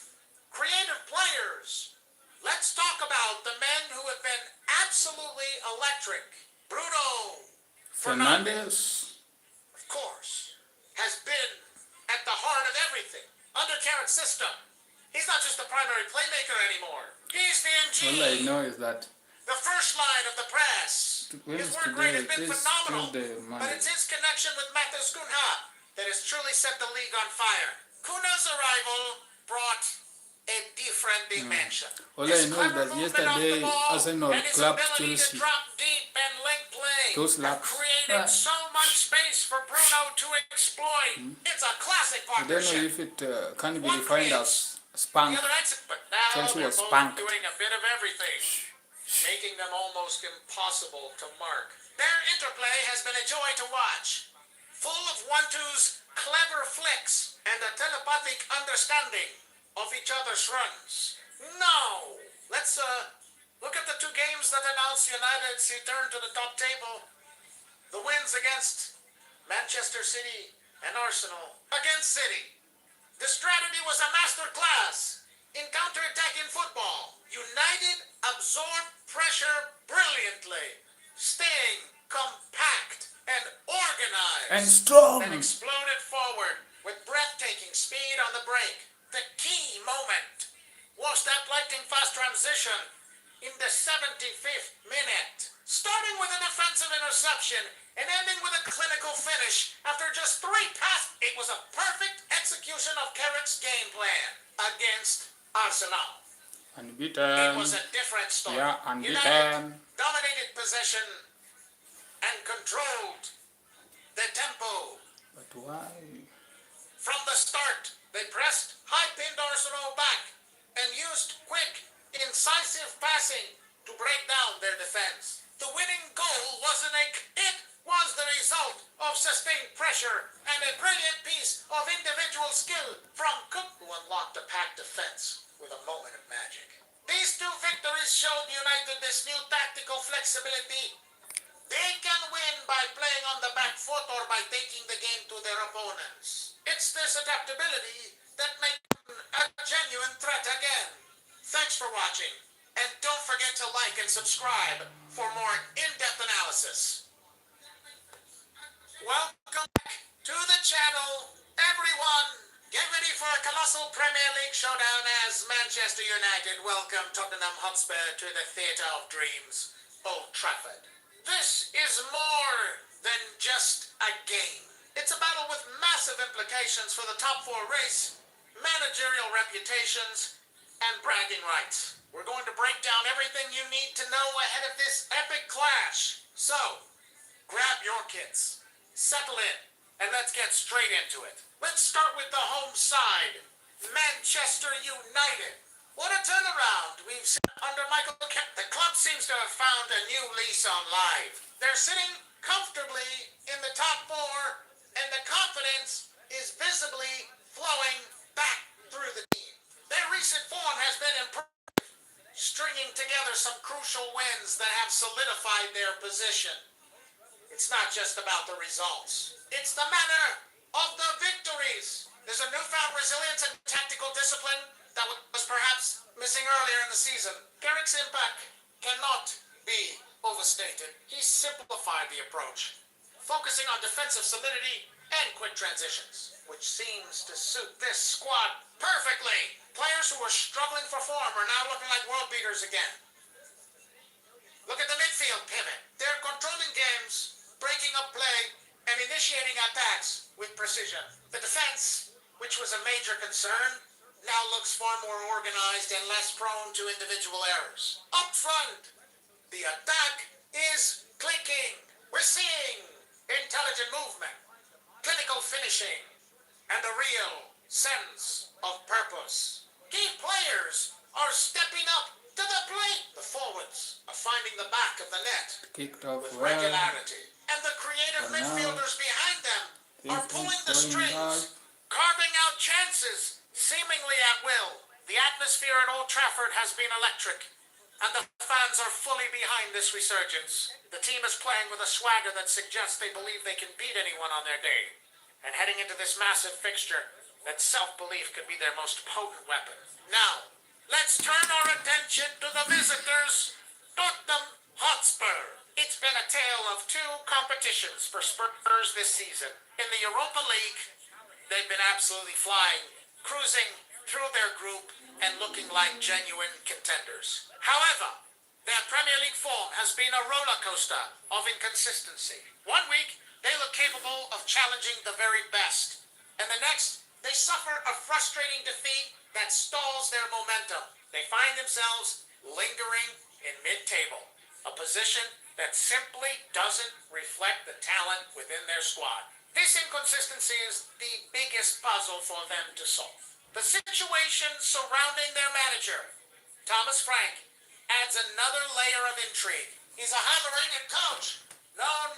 creative players, let's talk about the men who have been absolutely electric. Bruno Fernandes. of course, has been at the heart of everything. Under Carrick's system, he's not just the primary playmaker anymore. He's the All I MG, know is that the first line of the press. when His is work rate has today? been It's phenomenal, Tuesday, but Monday. it's his connection with Matheus Cunha that has truly set the league on fire. Cunha's arrival brought a different dimension. All I His know is clever that movement off the yesterday ball Arsenal and his clapped ability to Chelsea. drop deep and link play Those have laps. created Ah. so much space for Bruno to exploit. It's a classic I don't know partnership. if it can be defined as spunk. The other exit, but now Chelsea they're was both spanked. doing a bit of everything, making them almost impossible to mark. Their interplay has been a joy to watch, full of one-twos, clever flicks, and a telepathic understanding of each other's runs. Now, let's look at the two games that announced United's return to the top table. The wins against Manchester City and Arsenal. Against City, the strategy was a masterclass in counter-attacking football. United absorbed pressure brilliantly, staying compact and organized. And strong. Then exploded forward with breathtaking speed on the break. The key moment was that lightning-fast transition in the 75th minute, starting with an offensive interception and ending with a clinical finish after just 3 passes. It was a perfect execution of Carrick's game plan against Arsenal. Unbeaten. It was a different story. Yeah, United unbeaten. dominated possession and controlled the tempo. But why? From the start, they pressed, high-pinned Arsenal back, and used quick, incisive passing to break down their defense. The winning goal wasn't it was the result of sustained pressure and a brilliant piece of individual skill from Cook, who unlocked a packed defense with a moment of magic. These two victories showed United this new tactical flexibility. They can win by playing on the back foot or by taking the game to their opponents. It's this adaptability that makes them a genuine threat again. Thanks for watching, and don't forget to like and subscribe for more in-depth analysis. Welcome back to the channel, everyone. Get ready for a colossal Premier League showdown as Manchester United welcome Tottenham Hotspur to the Theatre of Dreams, Old Trafford. This is more than just a game. It's a battle with massive implications for the top four race, managerial reputations, and bragging rights. We're going to break down everything you need to know ahead of this epic clash. So, grab your kits, settle in, and let's get straight into it. Let's start with the home side, Manchester United. What a turnaround we've seen under Michael Carrick. The club seems to have found a new lease on life. They're sitting comfortably in the top four, and the confidence is visibly flowing back through the team. Their recent form has been impressive, stringing together some crucial wins that have solidified their position. It's not just about the results. It's the manner of the victories. There's a newfound resilience and tactical discipline that was perhaps missing earlier in the season. Carrick's impact cannot be overstated. He simplified the approach, focusing on defensive solidity and quick transitions, which seems to suit this squad perfectly. Players who were struggling for form are now looking like world beaters again. Look at the midfield pivot. They're controlling games, breaking up play, and initiating attacks with precision. The defense, which was a major concern, now looks far more organized and less prone to individual errors. Up front, the attack is clicking. We're seeing intelligent movement, clinical finishing, and a real sense of purpose. Key players are stepping up to the plate. The forwards are finding the back of the net Kicked off with well. regularity. And the creative For now, midfielders behind them are things pulling is the going strings, carving out chances, seemingly at will. The atmosphere at Old Trafford has been electric, and the fans are fully behind this resurgence. The team is playing with a swagger that suggests they believe they can beat anyone on their day. And heading into this massive fixture, that self-belief could be their most potent weapon. Now, let's turn our attention to the visitors, Tottenham Hotspur. It's been a tale of two competitions for Spurs this season. In the Europa League, they've been absolutely flying, cruising through their group and looking like genuine contenders. However, their Premier League form has been a roller coaster of inconsistency. 1 week, they look capable of challenging the very best, and the next, they suffer a frustrating defeat that stalls their momentum. They find themselves lingering in mid-table, a position that simply doesn't reflect the talent within their squad. This inconsistency is the biggest puzzle for them to solve. The situation surrounding their manager, Thomas Frank, adds another layer of intrigue. He's a highly rated coach, known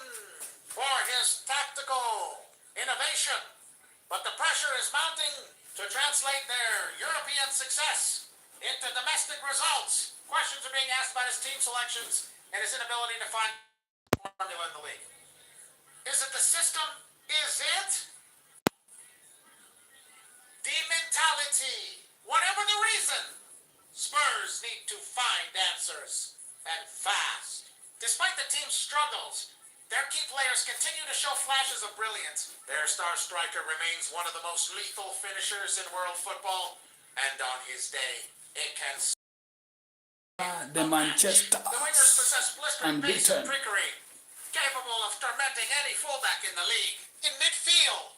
for his tactical innovation, but the pressure is mounting to translate their European success into domestic results. Questions are being asked about his team selections and his inability to find formula in the league. Is it the system? Is it the mentality? Whatever the reason, Spurs need to find answers, and fast. Despite the team's struggles, their key players continue to show flashes of brilliance. Their star striker remains one of the most lethal finishers in world football, and on his day, it can... The Manchester The wingers possess blistering pace and unbeaten. trickery, capable of tormenting any fullback in the league. In midfield,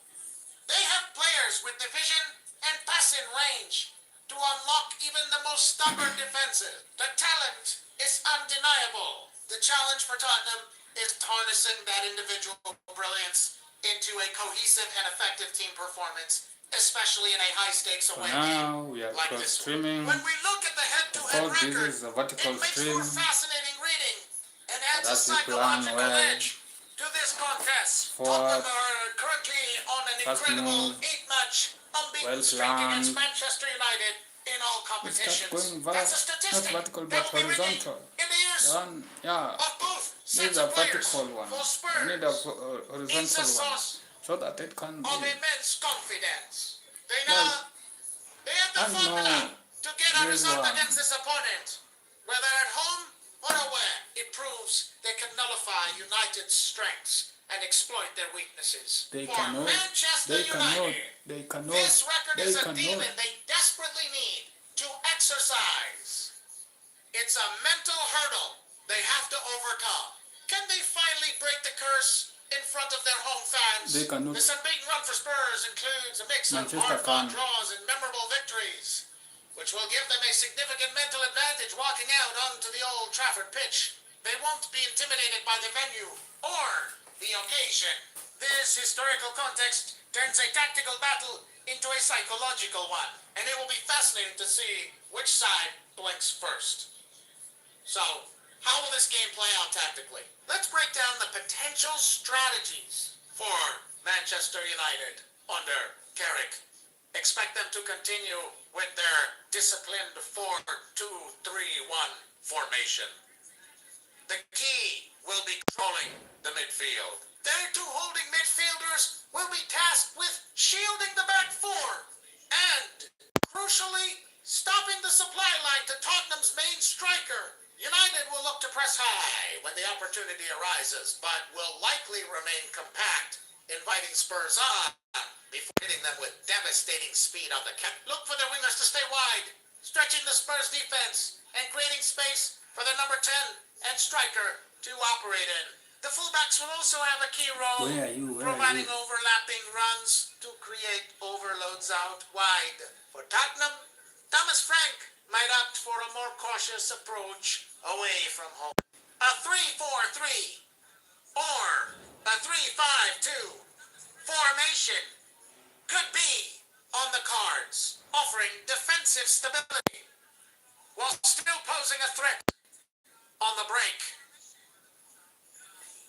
they have players with division and passing range to unlock even the most stubborn defenses. The talent is undeniable. The challenge for Tottenham is harnessing that individual brilliance into a cohesive and effective team performance, especially in a high-stakes For away game now, we are like cross this one. streaming. When we look at the Of head-to-head course, record, this is a vertical it makes stream. for fascinating reading and adds a That's the plan psychological where edge to this contest. forward, Tottenham are currently on an fast incredible move, 8-match unbeaten well streak against planned. Manchester United in all We start competitions. going That's a not statistic vertical that but will be ringing horizontal. in the ears One, yeah, of both this sets is a of players. vertical one. For I need a Spurs, horizontal it's a one source so that it can of be. immense confidence. They Well, know they have the I know formula to get a this result one. against this opponent. Whether at home or away, it proves they can nullify United's strengths and exploit their weaknesses. They For cannot, Manchester they cannot, United, they cannot, this record they is a cannot. demon they desperately need to exercise. It's a mental hurdle they have to overcome. Can they finally break the curse in front of their home fans? They cannot. This unbeaten run for Spurs includes a mix of Manchester hard-fought can. draws and memorable victories, which will give them a significant mental advantage walking out onto the Old Trafford pitch. They won't be intimidated by the venue or the occasion. This historical context turns a tactical battle into a psychological one, and it will be fascinating to see which side blinks first. So, how will this game play out tactically? Let's break down the potential strategies for Manchester United under Carrick. Expect them to continue with their disciplined 4-2-3-1 formation. The key will be controlling the midfield. Their two holding midfielders will be tasked with shielding the back four and, crucially, stopping the supply line to Tottenham's main striker. United will look to press high when the opportunity arises, but will likely remain compact, inviting Spurs on before hitting them with devastating speed on the cap. Look for their wingers to stay wide, stretching the Spurs defense and creating space for their number 10 and striker to operate in. The fullbacks will also have a key role, Where are you? Where are providing you? overlapping runs to create overloads out wide. For Tottenham, Thomas Frank might opt for a more cautious approach away from home. A 3-4-3 or a 3-5-2 formation could be on the cards, offering defensive stability while still posing a threat on the break.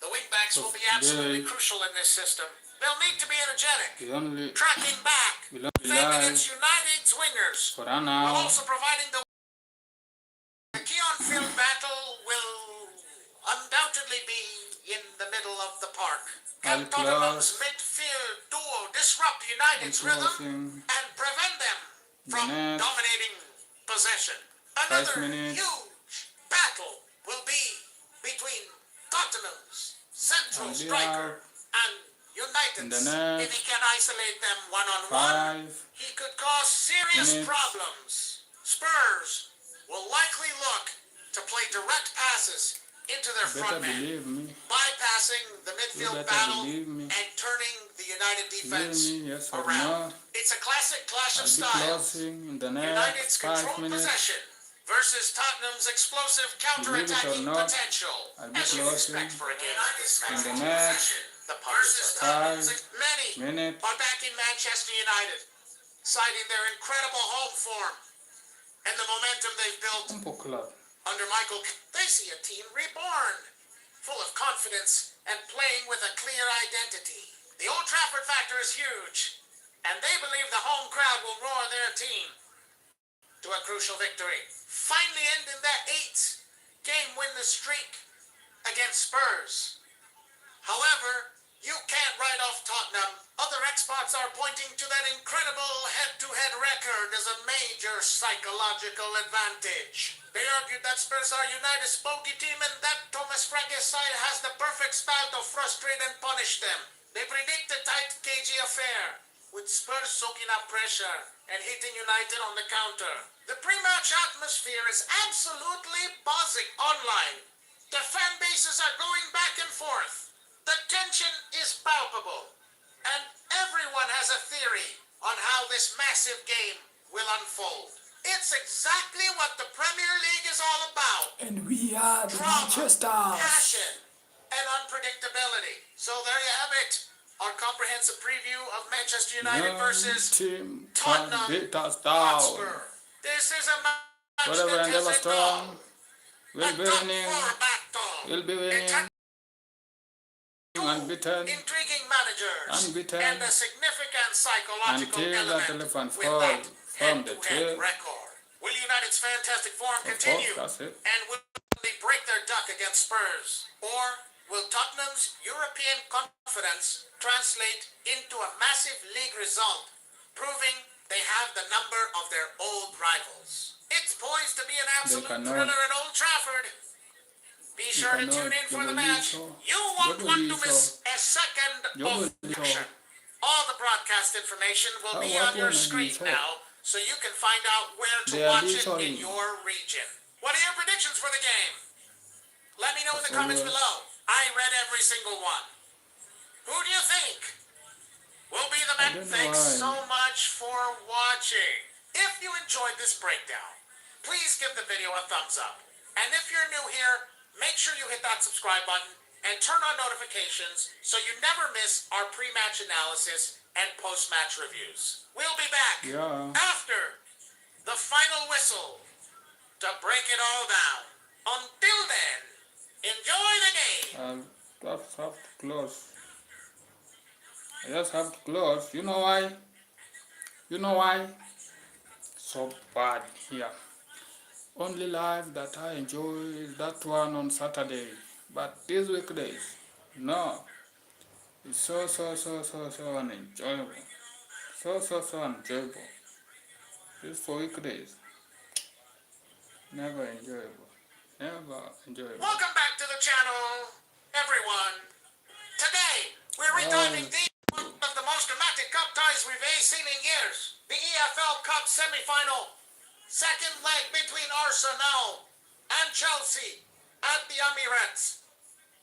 The wingbacks will be absolutely crucial in this system. They'll need to be energetic, We only tracking back, we don't playing rely against United's wingers, for an while hour. also providing the key on-field battle will undoubtedly be in the middle of the park. Can I'll Tottenham's close. midfield duo disrupt United's rhythm Closing. and prevent them from Minute. dominating possession? 5 Another minutes. huge battle will be between Tottenham's central And we striker and in United's. the net. If he can isolate them one-on-one, 5 he could cause serious minutes. problems. Spurs will likely look to play direct passes into their better front man, believe me. bypassing the You midfield better battle believe me. and turning the United Believe defense me, yes or around. no. It's a classic clash I'll of be styles. closing in the United's next 5 controlled minutes. possession versus Tottenham's explosive counterattacking not, potential. I'll be As you closing expect for a game like this. in the next The versus Tottenham's 5 many minutes. are back in Manchester United, citing their incredible home form and the momentum they've built Tempo Club. under Michael. They see a team reborn, full of confidence and playing with a clear identity. The Old Trafford factor is huge, and they believe the home crowd will roar their team to a crucial victory. Finally ending that 8-game winless streak against Spurs. However, you can't write off Tottenham. Other experts are pointing to that incredible head-to-head record as a major psychological advantage. They argued that Spurs are United's bogey team and that Thomas Frank's side has the perfect style to frustrate and punish them. They predict a tight, cagey affair, with Spurs soaking up pressure and hitting United on the counter. The pre-match atmosphere is absolutely buzzing online. The fan bases are going back and forth. The tension is palpable, and everyone has a theory on how this massive game will unfold. It's exactly what the Premier League is all about. And we are the Drama, Manchesters. passion, and unpredictability. So there you have it. Our comprehensive preview of Manchester United No versus team can Tottenham beat us down. Hotspur. This is a match Whatever that and has ever it strong all. will A be top winning. four battle. Will be winning. Unbeaten Intriguing managers Unbeaten. and a significant psychological until that element elephant with falls that from the head-to-head tail. record. Will United's fantastic form Of continue? course, that's it. And will they break their duck against Spurs? Or will Tottenham's European confidence translate into a massive league result, proving they have the number of their old rivals? It's poised to be an absolute cannot- thriller at Old Trafford. Be sure to cannot tune in for the believe match. so. You won't You want to believe miss a second You of believe so. action. All the broadcast information will be what on your one screen is it? now, so you can find out where to They are watch it in literally- your region. What are your predictions for the game? Let me know in the That's comments always- below. I read every single one. Who do you think will be the man? don't know Thanks why. so much for watching. If you enjoyed this breakdown, please give the video a thumbs up. And if you're new here, make sure you hit that subscribe button and turn on notifications so you never miss our pre-match analysis and post-match reviews. We'll be back Yeah. after the final whistle to break it all down. Until then, enjoy the game. I just have to close. I just have to close. You know why? You know why? So bad here. Only live that I enjoy is that one on Saturday. But these weekdays, no. It's so unenjoyable. So unenjoyable. This for weekdays. Never enjoyable. Never enjoyable. Welcome back to the channel, everyone. Today, we're rediving deep into one of the most dramatic cup ties we've seen in years. The EFL Cup semi-final. Second leg between Arsenal and Chelsea at the Emirates.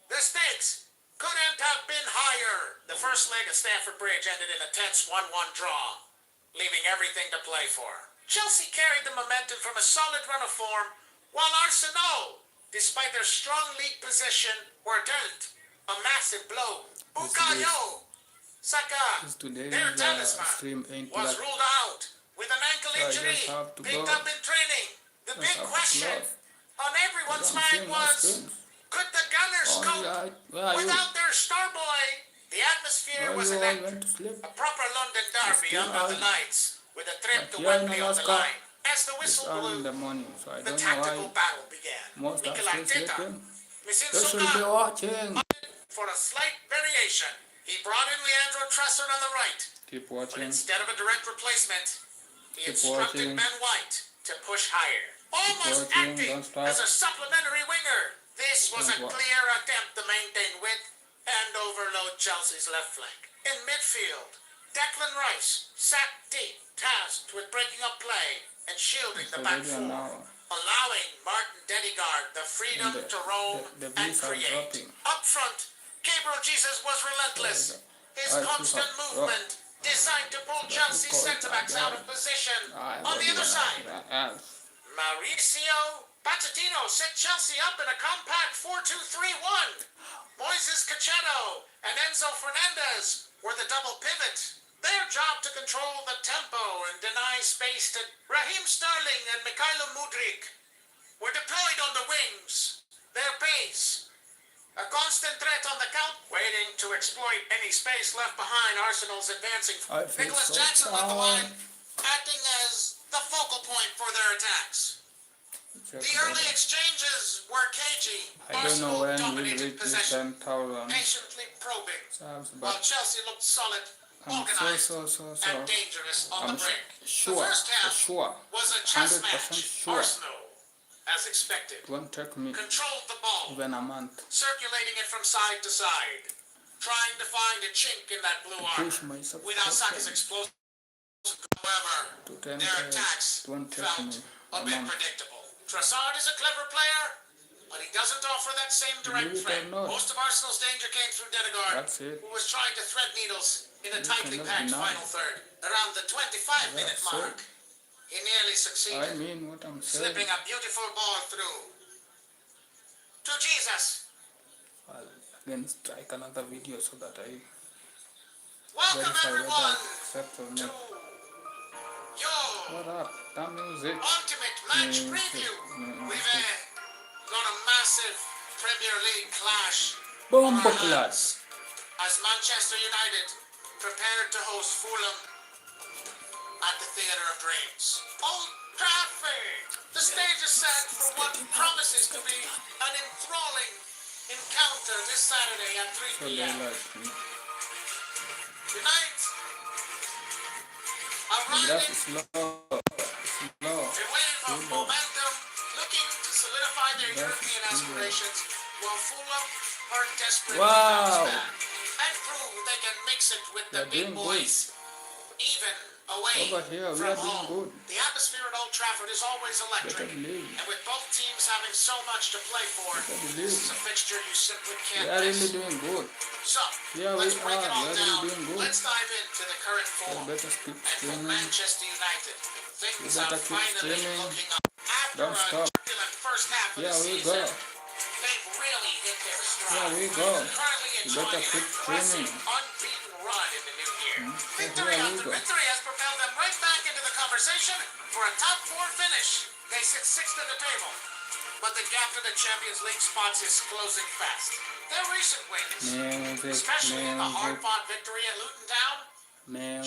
The stakes couldn't have been higher. The first leg at Stamford Bridge ended in a tense 1-1 draw, leaving everything to play for. Chelsea carried the momentum from a solid run of form, while Arsenal, despite their strong league position, were dealt a massive blow. Bukayo Saka, This today's their talisman, stream ain't was like ruled out with an ankle I injury just have to picked go. up in training. The Just big have to question close. on everyone's I don't mind see my was, screens. could the Gunners Oh, cope yeah, where are you? without their star boy? The atmosphere Where was you all electric. went to sleep? A proper London derby still under the out. lights, with a trip But to here in Wembley on the Alaska, line. As the It's whistle early in blew, the morning, so I the don't know tactical why battle began. most are Mikel still Arteta, sleeping. Missing They should be Soka, watching. for a slight variation. He brought in Leandro Trossard on the right, Keep but watching. instead of a direct replacement, he Keep instructed watching. Ben White to push higher. Almost watching, acting don't stop. as a supplementary winger. This was a Don't watch. clear attempt to maintain width and overload Chelsea's left flank. In midfield, Declan Rice sat deep, tasked with breaking up play and shielding the So back they are four, now allowing Martin Dedegaard the freedom And the- to roam the and bees are create. dropping. Up front, Gabriel Jesus was relentless. His I constant see how- movement designed to pull Chelsea's call it centre-backs that, out of position. I On the other side, else. Mauricio Pochettino set Chelsea up in a compact 4-2-3-1. Moises Caicedo and Enzo Fernandez were the double pivot. Their job to control the tempo and deny space to Raheem Sterling and Mikhailo Mudryk were deployed on the wings. Their pace, a constant threat on the count, waiting to exploit any space left behind Arsenal's advancing. I feel Nicholas so Jackson led the line, tired. acting as the focal point for their attacks. Check The it early out. exchanges were cagey. I don't know Arsenal when we'll dominated reach this possession, 10,000 patiently probing, subs, while but Chelsea looked solid, I'm organized, so and dangerous on I'm the break. sure, the first for half sure, was a chess 100% match. sure. Arsenal, as expected, it won't take me controlled the ball, even a month circulating it from side to side, trying to find a chink in that blue to armor. push my Without Saka's subscription explosive, however, to their 10K. attacks It won't take felt me a a bit month. predictable. Trossard is a clever player, but he doesn't offer that same direct Believe it threat. or not. Most of Arsenal's danger came through Dedegaard, That's it. who was trying to thread needles in a You tightly cannot packed deny final third. Around the 25-minute That's mark, it. He nearly I succeeded, mean what I'm saying. slipping a beautiful ball through. To Jesus. I'll again strike another video so that I Welcome verify whether everyone I accept or to not. your What up? That music. ultimate match preview. We've got a massive Premier League clash on Bomba our class. hands as Manchester United prepared to host Fulham at the Theatre of Dreams. Old Trafford! The stage is set for what promises to be an enthralling encounter this Saturday at 3 So they p.m. like me. United are The grass riding is slow. Slow. a wave of momentum, looking to solidify their European aspirations, while Fulham are desperate to bounce Wow. back and prove they can mix it with the They're big doing boys, even away Over here, we from are doing home. good. The atmosphere at Old Trafford is always Better electric, believe. and with both teams having so much to play for, Better this is believe. a fixture you simply We can't are really miss. doing good. So, Here we let's break are. it all We are down. really doing good. Let's dive into the current You form. better keep And for streaming. Manchester United, things better are keep finally streaming. looking up. After Don't a stop. turbulent first half of Here the we season, go. they've really hit their stride. Here we go. Currently You enjoying better an keep impressive, streaming. unbeaten run in the new year. So Victory here we after go. victory has propelled them right back into the conversation for a top four finish. They sit sixth at the table, but the gap to the Champions League spots is closing fast. Their recent wins, Music. especially the Music. hard-fought victory at Luton Town,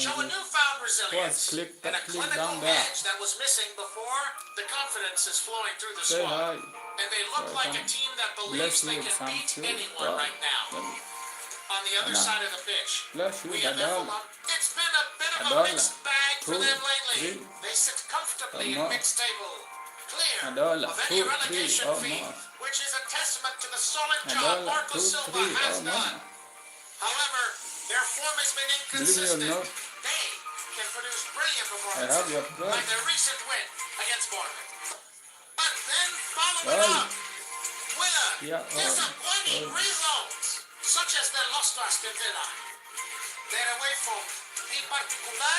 show a Music. newfound resilience click and a that click clinical down there. edge that was missing before. The confidence is flowing through the Say squad, hi. and they look So I like a can team that Bless believes you they with can some beat food. anyone right now. On the other Anna. side of the pitch, Bless you, we have Dadal. Fulham. It's been a bit of a Adola. mixed bag for 2, them lately. 3. They sit comfortably in Or more. mid-table, clear Adola. of any 2, 3 relegation or fee, more. which is a testament to the solid job Adola. Marco 2, Silva 3 has or done. more. However, their form has been Believe me or inconsistent. not, They can produce brilliant I performances, have your like blood. their recent win against Bournemouth. But then follow it Well, up with a yeah, disappointing well. result, such as the loss to Aston Villa. Their away form, in particular,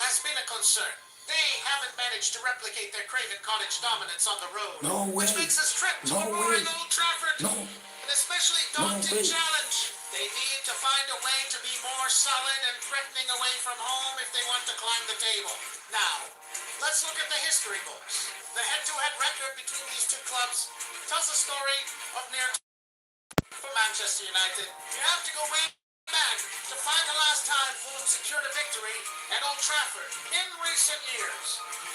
has been a concern. They haven't managed to replicate their Craven Cottage dominance on the road, No which way. makes this trip to No a roaring way. Old Trafford No. an especially No daunting way. challenge. They need to find a way to be more solid and threatening away from home if they want to climb the table. Now, let's look at the history books. The head-to-head record between these two clubs tells a story of near for Manchester United. You have to go way back to find the last time Fulham secured a victory at Old Trafford. In recent years,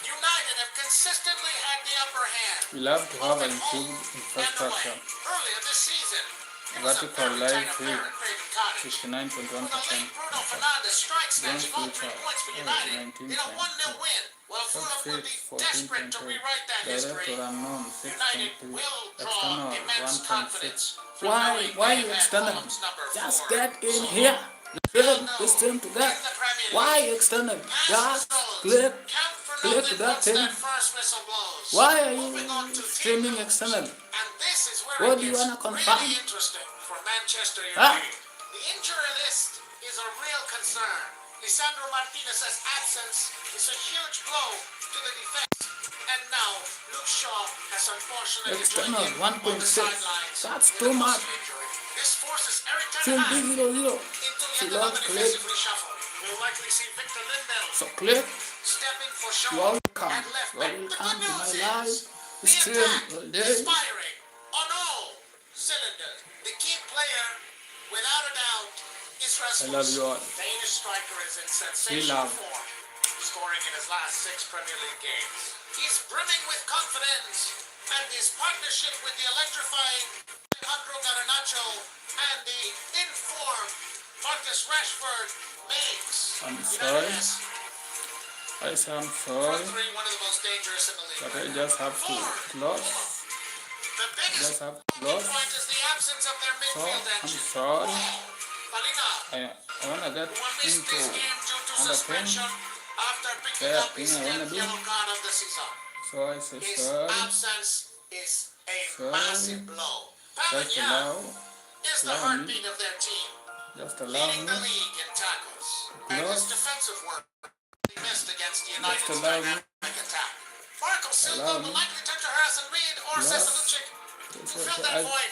United have consistently had the upper hand. We love to have an improved And away. infrastructure. Earlier this season, it was a Vertical very live tight feed. affair at Craven Cottage. 69.1%. With a late Bruno Fernandes strike snatching all Don't 3 switch points for out. United 19 in a 1-0 win. Well, Fulham will be desperate to 14.8. rewrite that history. Director unknown United 6.3. will draw External immense 1.6. confidence from Why knowing you they've had external? Fulham's number Just 4. get in So, here. Listen, no, listen to that. in the Premier Why League, external? past Just results click. count for click nothing that once thing. that first whistle blows. Why are Moving on you to team streaming news. external? And this is where What it do you gets wanna confirm? really interesting for Manchester Huh? United. The injury list is a real concern. Lisandro Martinez's absence is a huge blow to the defense. And now, Luke Shaw has unfortunately joined External him on the 1.6. sidelines That's with too a much. muscle injury. This forces Eric Ten Film Hag B00. into She yet loves another click. defensive reshuffle. We'll likely see Victor Lindell So click. stepping for You Shaw are welcome. at left You back. are The welcome good to my news live is the stream attack all is day. firing on all cylinders. The key player, without a doubt, is I Rasmus. love you all. Danish striker is in We sensational love. form, scoring in his last 6 Premier League games. He's brimming with confidence, and his partnership with the electrifying Alejandro Garnacho and the informed Marcus Rashford makes I'm United sorry. I say I'm front sorry, three one of the most dangerous in the league. but I right now. just have to close. The biggest Just have to talking close. point is the absence of their So midfield I'm engine. sorry. Falina, I wanna get who missed into this game due to another suspension thing. after picking Yeah, up his thing I wanna 10th do. yellow card of the season. So I say His sorry. absence is a Sorry. massive blow. Just Palhinha allow. is the allow me. heartbeat of their team, Just allow leading the me. league in tackles. And his Plus, defensive work he missed against just United's allow me dynamic Silva will likely turn to Harrison Reed or Yes. Cesar Lucic to fill that void.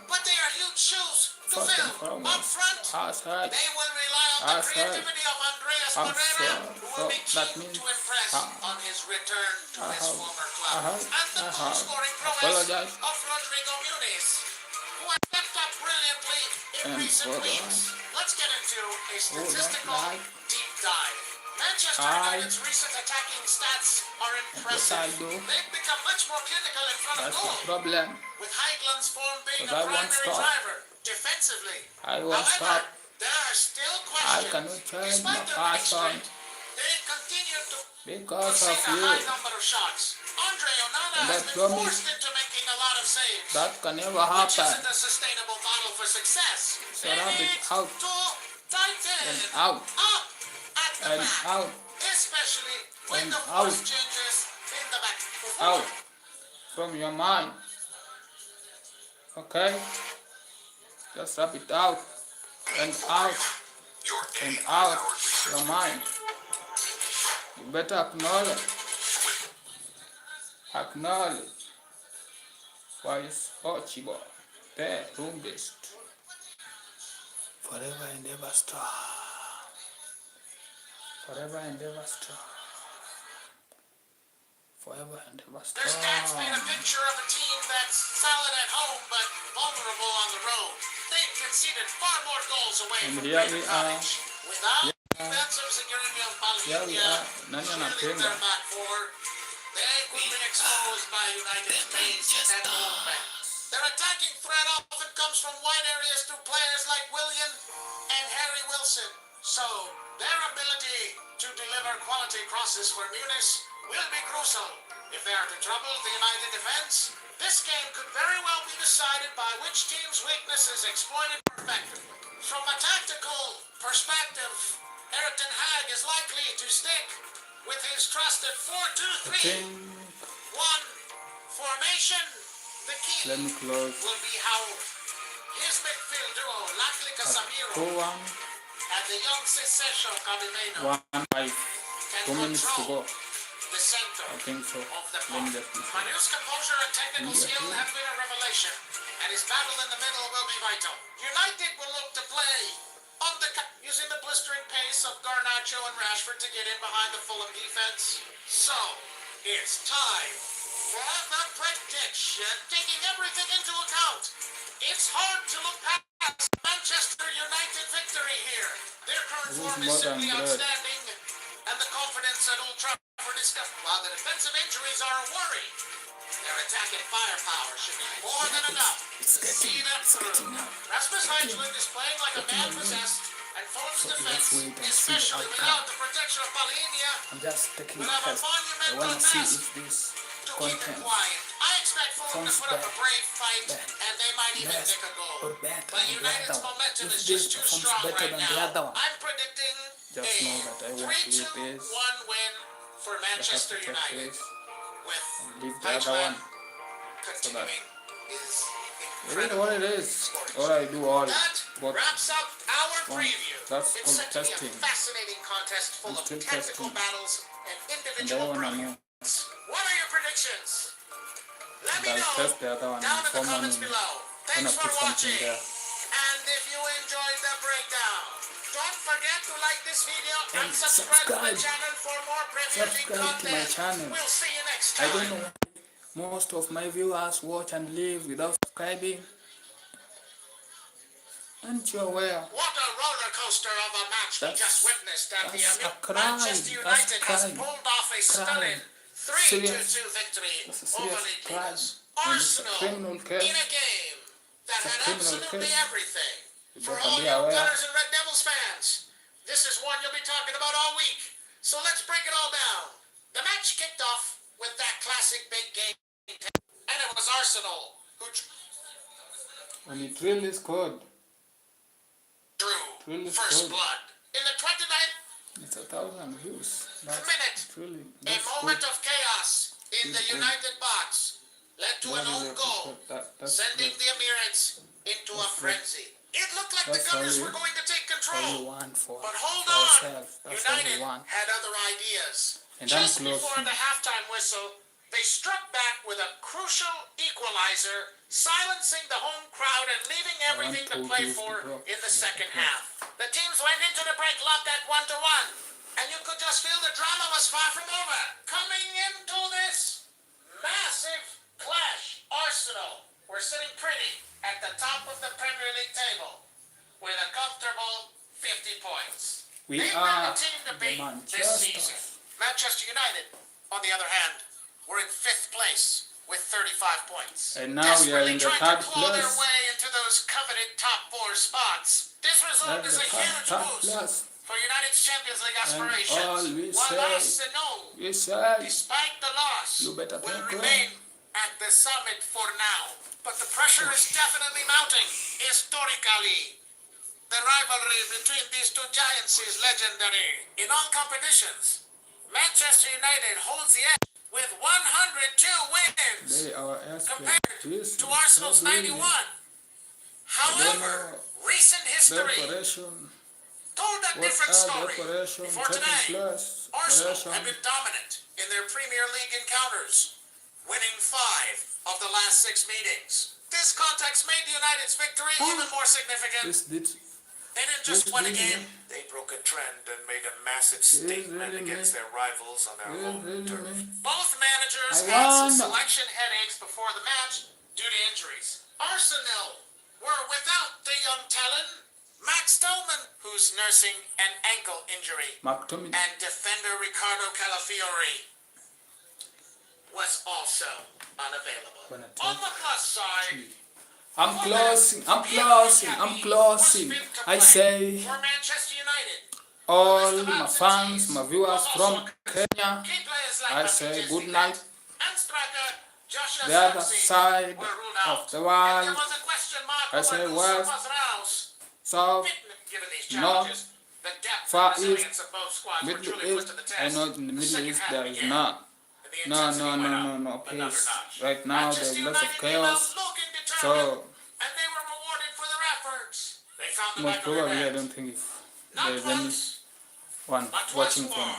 But they are huge shoes to First and fill. Up foremost, front, outside, they will rely on the outside, creativity of Andreas I'm Pereira, sure, who will be that keen means to impress on his return to I his have- former I club. have- And the I have goal-scoring prowess apologized. of Rodrigo Muniz, who has stepped up brilliantly in And recent further weeks. Let's get into a statistical like deep dive. Manchester I- United's recent attacking stats are what impressive. I do, They've become much more clinical in front of that's the goal, problem. with Haigland's form being a Because I won't primary stop. driver defensively. I won't However, stop. there are still I questions. cannot turn Despite my their pass winning on streak, they continue to because concede of a you. high number of shots. Andre Onana And has that been promise- forced into making a lot of saves, That can never which happen. isn't a sustainable model for success. So Rabbit It's out too tighten. and out Up at the and back, out especially with and the out. forced changes in the back. out from your mind. Okay? Just rub it out and out and out your mind. You better acknowledge. Acknowledge. Why is Archibald there, room based? Forever and ever strong. Forever and ever strong. Forever and ever Their stats paint a strong. picture of a team that's solid at home but vulnerable on the road. They've conceded far more goals away And from here Craven we are. Cottage. Without defensive security of Here we Palhinha, are. Nani leading anapenda. their back four, they could be exposed by United's pace and movement. Their attacking threat often comes from wide areas through players like Willian and Harry Wilson. So their ability to deliver quality crosses for Muniz will be crucial. If they are to trouble the United defense, this game could very well be decided by which team's weakness is exploited perfectly. From a tactical perspective, Erik ten Hag is likely to stick with his trusted 4-2-3-1 Think, formation. The key let me close. will be how his midfield duo, Lacli Casemiro 2-1, and the young Cesar Cabimeno, 1-5. can 2 minutes to control go. the center I think so. of the Let me park. just listen. Manu's composure and technical skill have been a revelation, and his battle in the middle will be vital. United will look to play on the using the blistering pace of Garnacho and Rashford to get in behind the Fulham defense. So, it's time for the prediction, taking everything into account. It's hard to look past Manchester United victory here. Their current This is form is more than simply good. outstanding, and the confidence at Old Trafford is kept. While the defensive injuries are a worry, their attacking firepower should be more than enough to see them through. Rasmus Højlund is playing like a man possessed, and Fulham's defense, wait and see the especially outcome. without the protection of Palhinha, I'm just taking will a have a test. I monumental want to see task if this to keep it content quiet. I expect Fulham to Sounds put up a bad. brave fight, Bad. and they might even less nick a goal. or better But than the United's other one. momentum If is this just too performs strong better right than the other now. one, I'm predicting just know that I a won't leave this. 3-2-1 win for I have Manchester to check United, this with and leave the other one. continuing his It is incredible what it is. scoring All I do all. That But wraps up our Well, preview. that's It's called set to be a testing. fascinating contest full I'm of still technical testing. battles and and I individual wanna know. brilliance. What are your predictions? Let me I'll know test the other one down in the before comments morning. below. Gonna Thanks for put something watching. there. And if you enjoyed the breakdown, don't forget to like this video and And subscribe to my subscribe. channel for more Premier League Subscribe to my content. channel. We'll see you next I time. don't know why most of my viewers watch and leave without subscribing. Aren't you aware? What a roller coaster of a match we That's- just witnessed at the that's a crime. Manchester That's United has crime. pulled off a stunning 3-2 victory That's a over serious the crime. Leaders. And it's a Arsenal criminal case. in a game that It's a had criminal absolutely case. everything. You For better all be you aware. Gunners and Red Devils fans, this is one you'll be talking about all week. So let's break it all down. The match kicked off with that classic big game, and it was Arsenal who And it really scored. drew Really first scored. blood. In the 29th It's 1,000 views. That's minute, really a that's moment good. of chaos in the Good. United box led to an Very own well goal, put. That's sending good. the Emirates into a That's good. frenzy. It looked like the That's Gunners all were we- going to take All we control. want for But hold ourselves. on, That's all we United want. had other ideas. And I'm Just close before now. the halftime whistle, they struck back with a crucial equalizer, silencing the home crowd and leaving everything to play for in the second half. The teams went into the break locked at 1-1, and you could just feel the drama was far from over. Coming into this massive clash, Arsenal were sitting pretty at the top of the Premier League table with a comfortable 50 points. We They've are been the team to the beat this season. Manchester. Manchester United, on the other hand, were in 5th place with 35 points. And now we are in the Desperately third trying to claw their place. way into those coveted top 4 spots. This result That's is the a huge third boost place. for United's Champions League And aspirations. all we While say, Arsenal, we say, despite the loss, you better will thank remain at the summit for now. But the pressure is definitely mounting. Historically, the rivalry between these two giants is legendary. In all competitions, Manchester United holds the edge with 102 wins they are compared expectations. to Arsenal's 91. However, recent history Preparation. told a What different are story. preparation Before taking today, place? Arsenal Preparation. have been dominant in their Premier League encounters, winning 5 of the last 6 meetings. This context made United's victory even more significant. This did. They didn't just This win a really- game, they broke a trend and made a massive This statement really against their rivals on their This home really turf. me. Both managers I had some won. selection headaches before the match due to injuries. Arsenal were without the young talent, Max Doman, who's nursing an ankle injury, McTominay. and defender Ricardo Calafiori was also unavailable. When I On the plus side, I'm closing. I'm closing. I'm closing. I say, for Manchester United, all my fans, my viewers from Kenya, key players like I say good night. and striker Joshua The other Zirkzee side were ruled of out. the And world, there was a question mark I say over west, Nusa Mazraoui. south, Given these north, challenges, the depth Far and resilience of both squads were Middle truly put East. to the test. I know in the The Middle second East half there is began, not. and the No, intensity no, went no, up no, no, another please. notch. Right now Manchester there's lots of United came out chaos. looking determined, So and they were rewarded for their efforts. They found the most back of their probably I net. don't think if Not there's once, anyone but watching once more.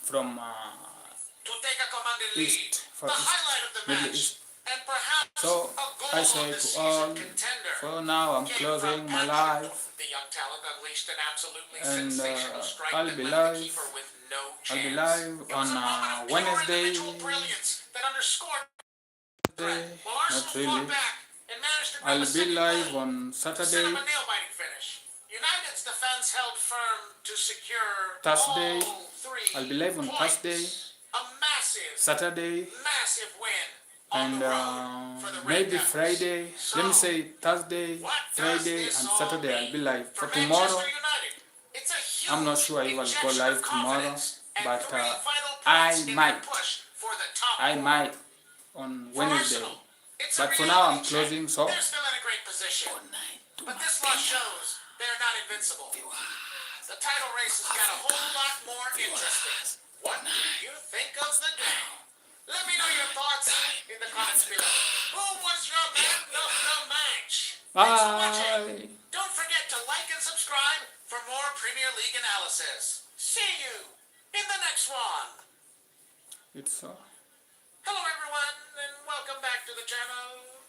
from To take a commanding lead, East, the Far East, highlight of the Middle match, East. and perhaps So a goal I of say the to season all, contender. for now I'm came closing from my Andrew. live. The young talent unleashed an absolutely And, sensational strike I'll that be left live. the keeper with no chance. I'll be live It was on a moment of pure Wednesday. individual brilliance that underscored the threat. Day, Well, Arsenal not really. fought back and managed to grab I'll a be second live goal. on Set Saturday, up a nail-biting finish. United's defense held firm to secure Thursday. all 3 I'll be live on points. Thursday, A massive, Saturday, massive win on and the road for the Red maybe Devils. Friday. Let me say Thursday, What does Friday, this and all Saturday. I'll be mean live. for For tomorrow, Manchester United? It's a huge I'm not sure I will go injection live of tomorrow, confidence and but 3 vital I points in their might. push for the top I 4. might on For Wednesday. Arsenal, it's a But for now, I'm reality check. closing. So, They're still in a great position. But this loss shows they're not invincible. The title race has got a whole lot more interesting. What do you think of the game? Let me know your thoughts in the comments below. Who was your man of the match? Thanks for watching. bye. Don't forget to like and subscribe for more Premier League analysis. See you in the next one. It's Hello everyone and welcome back to the channel.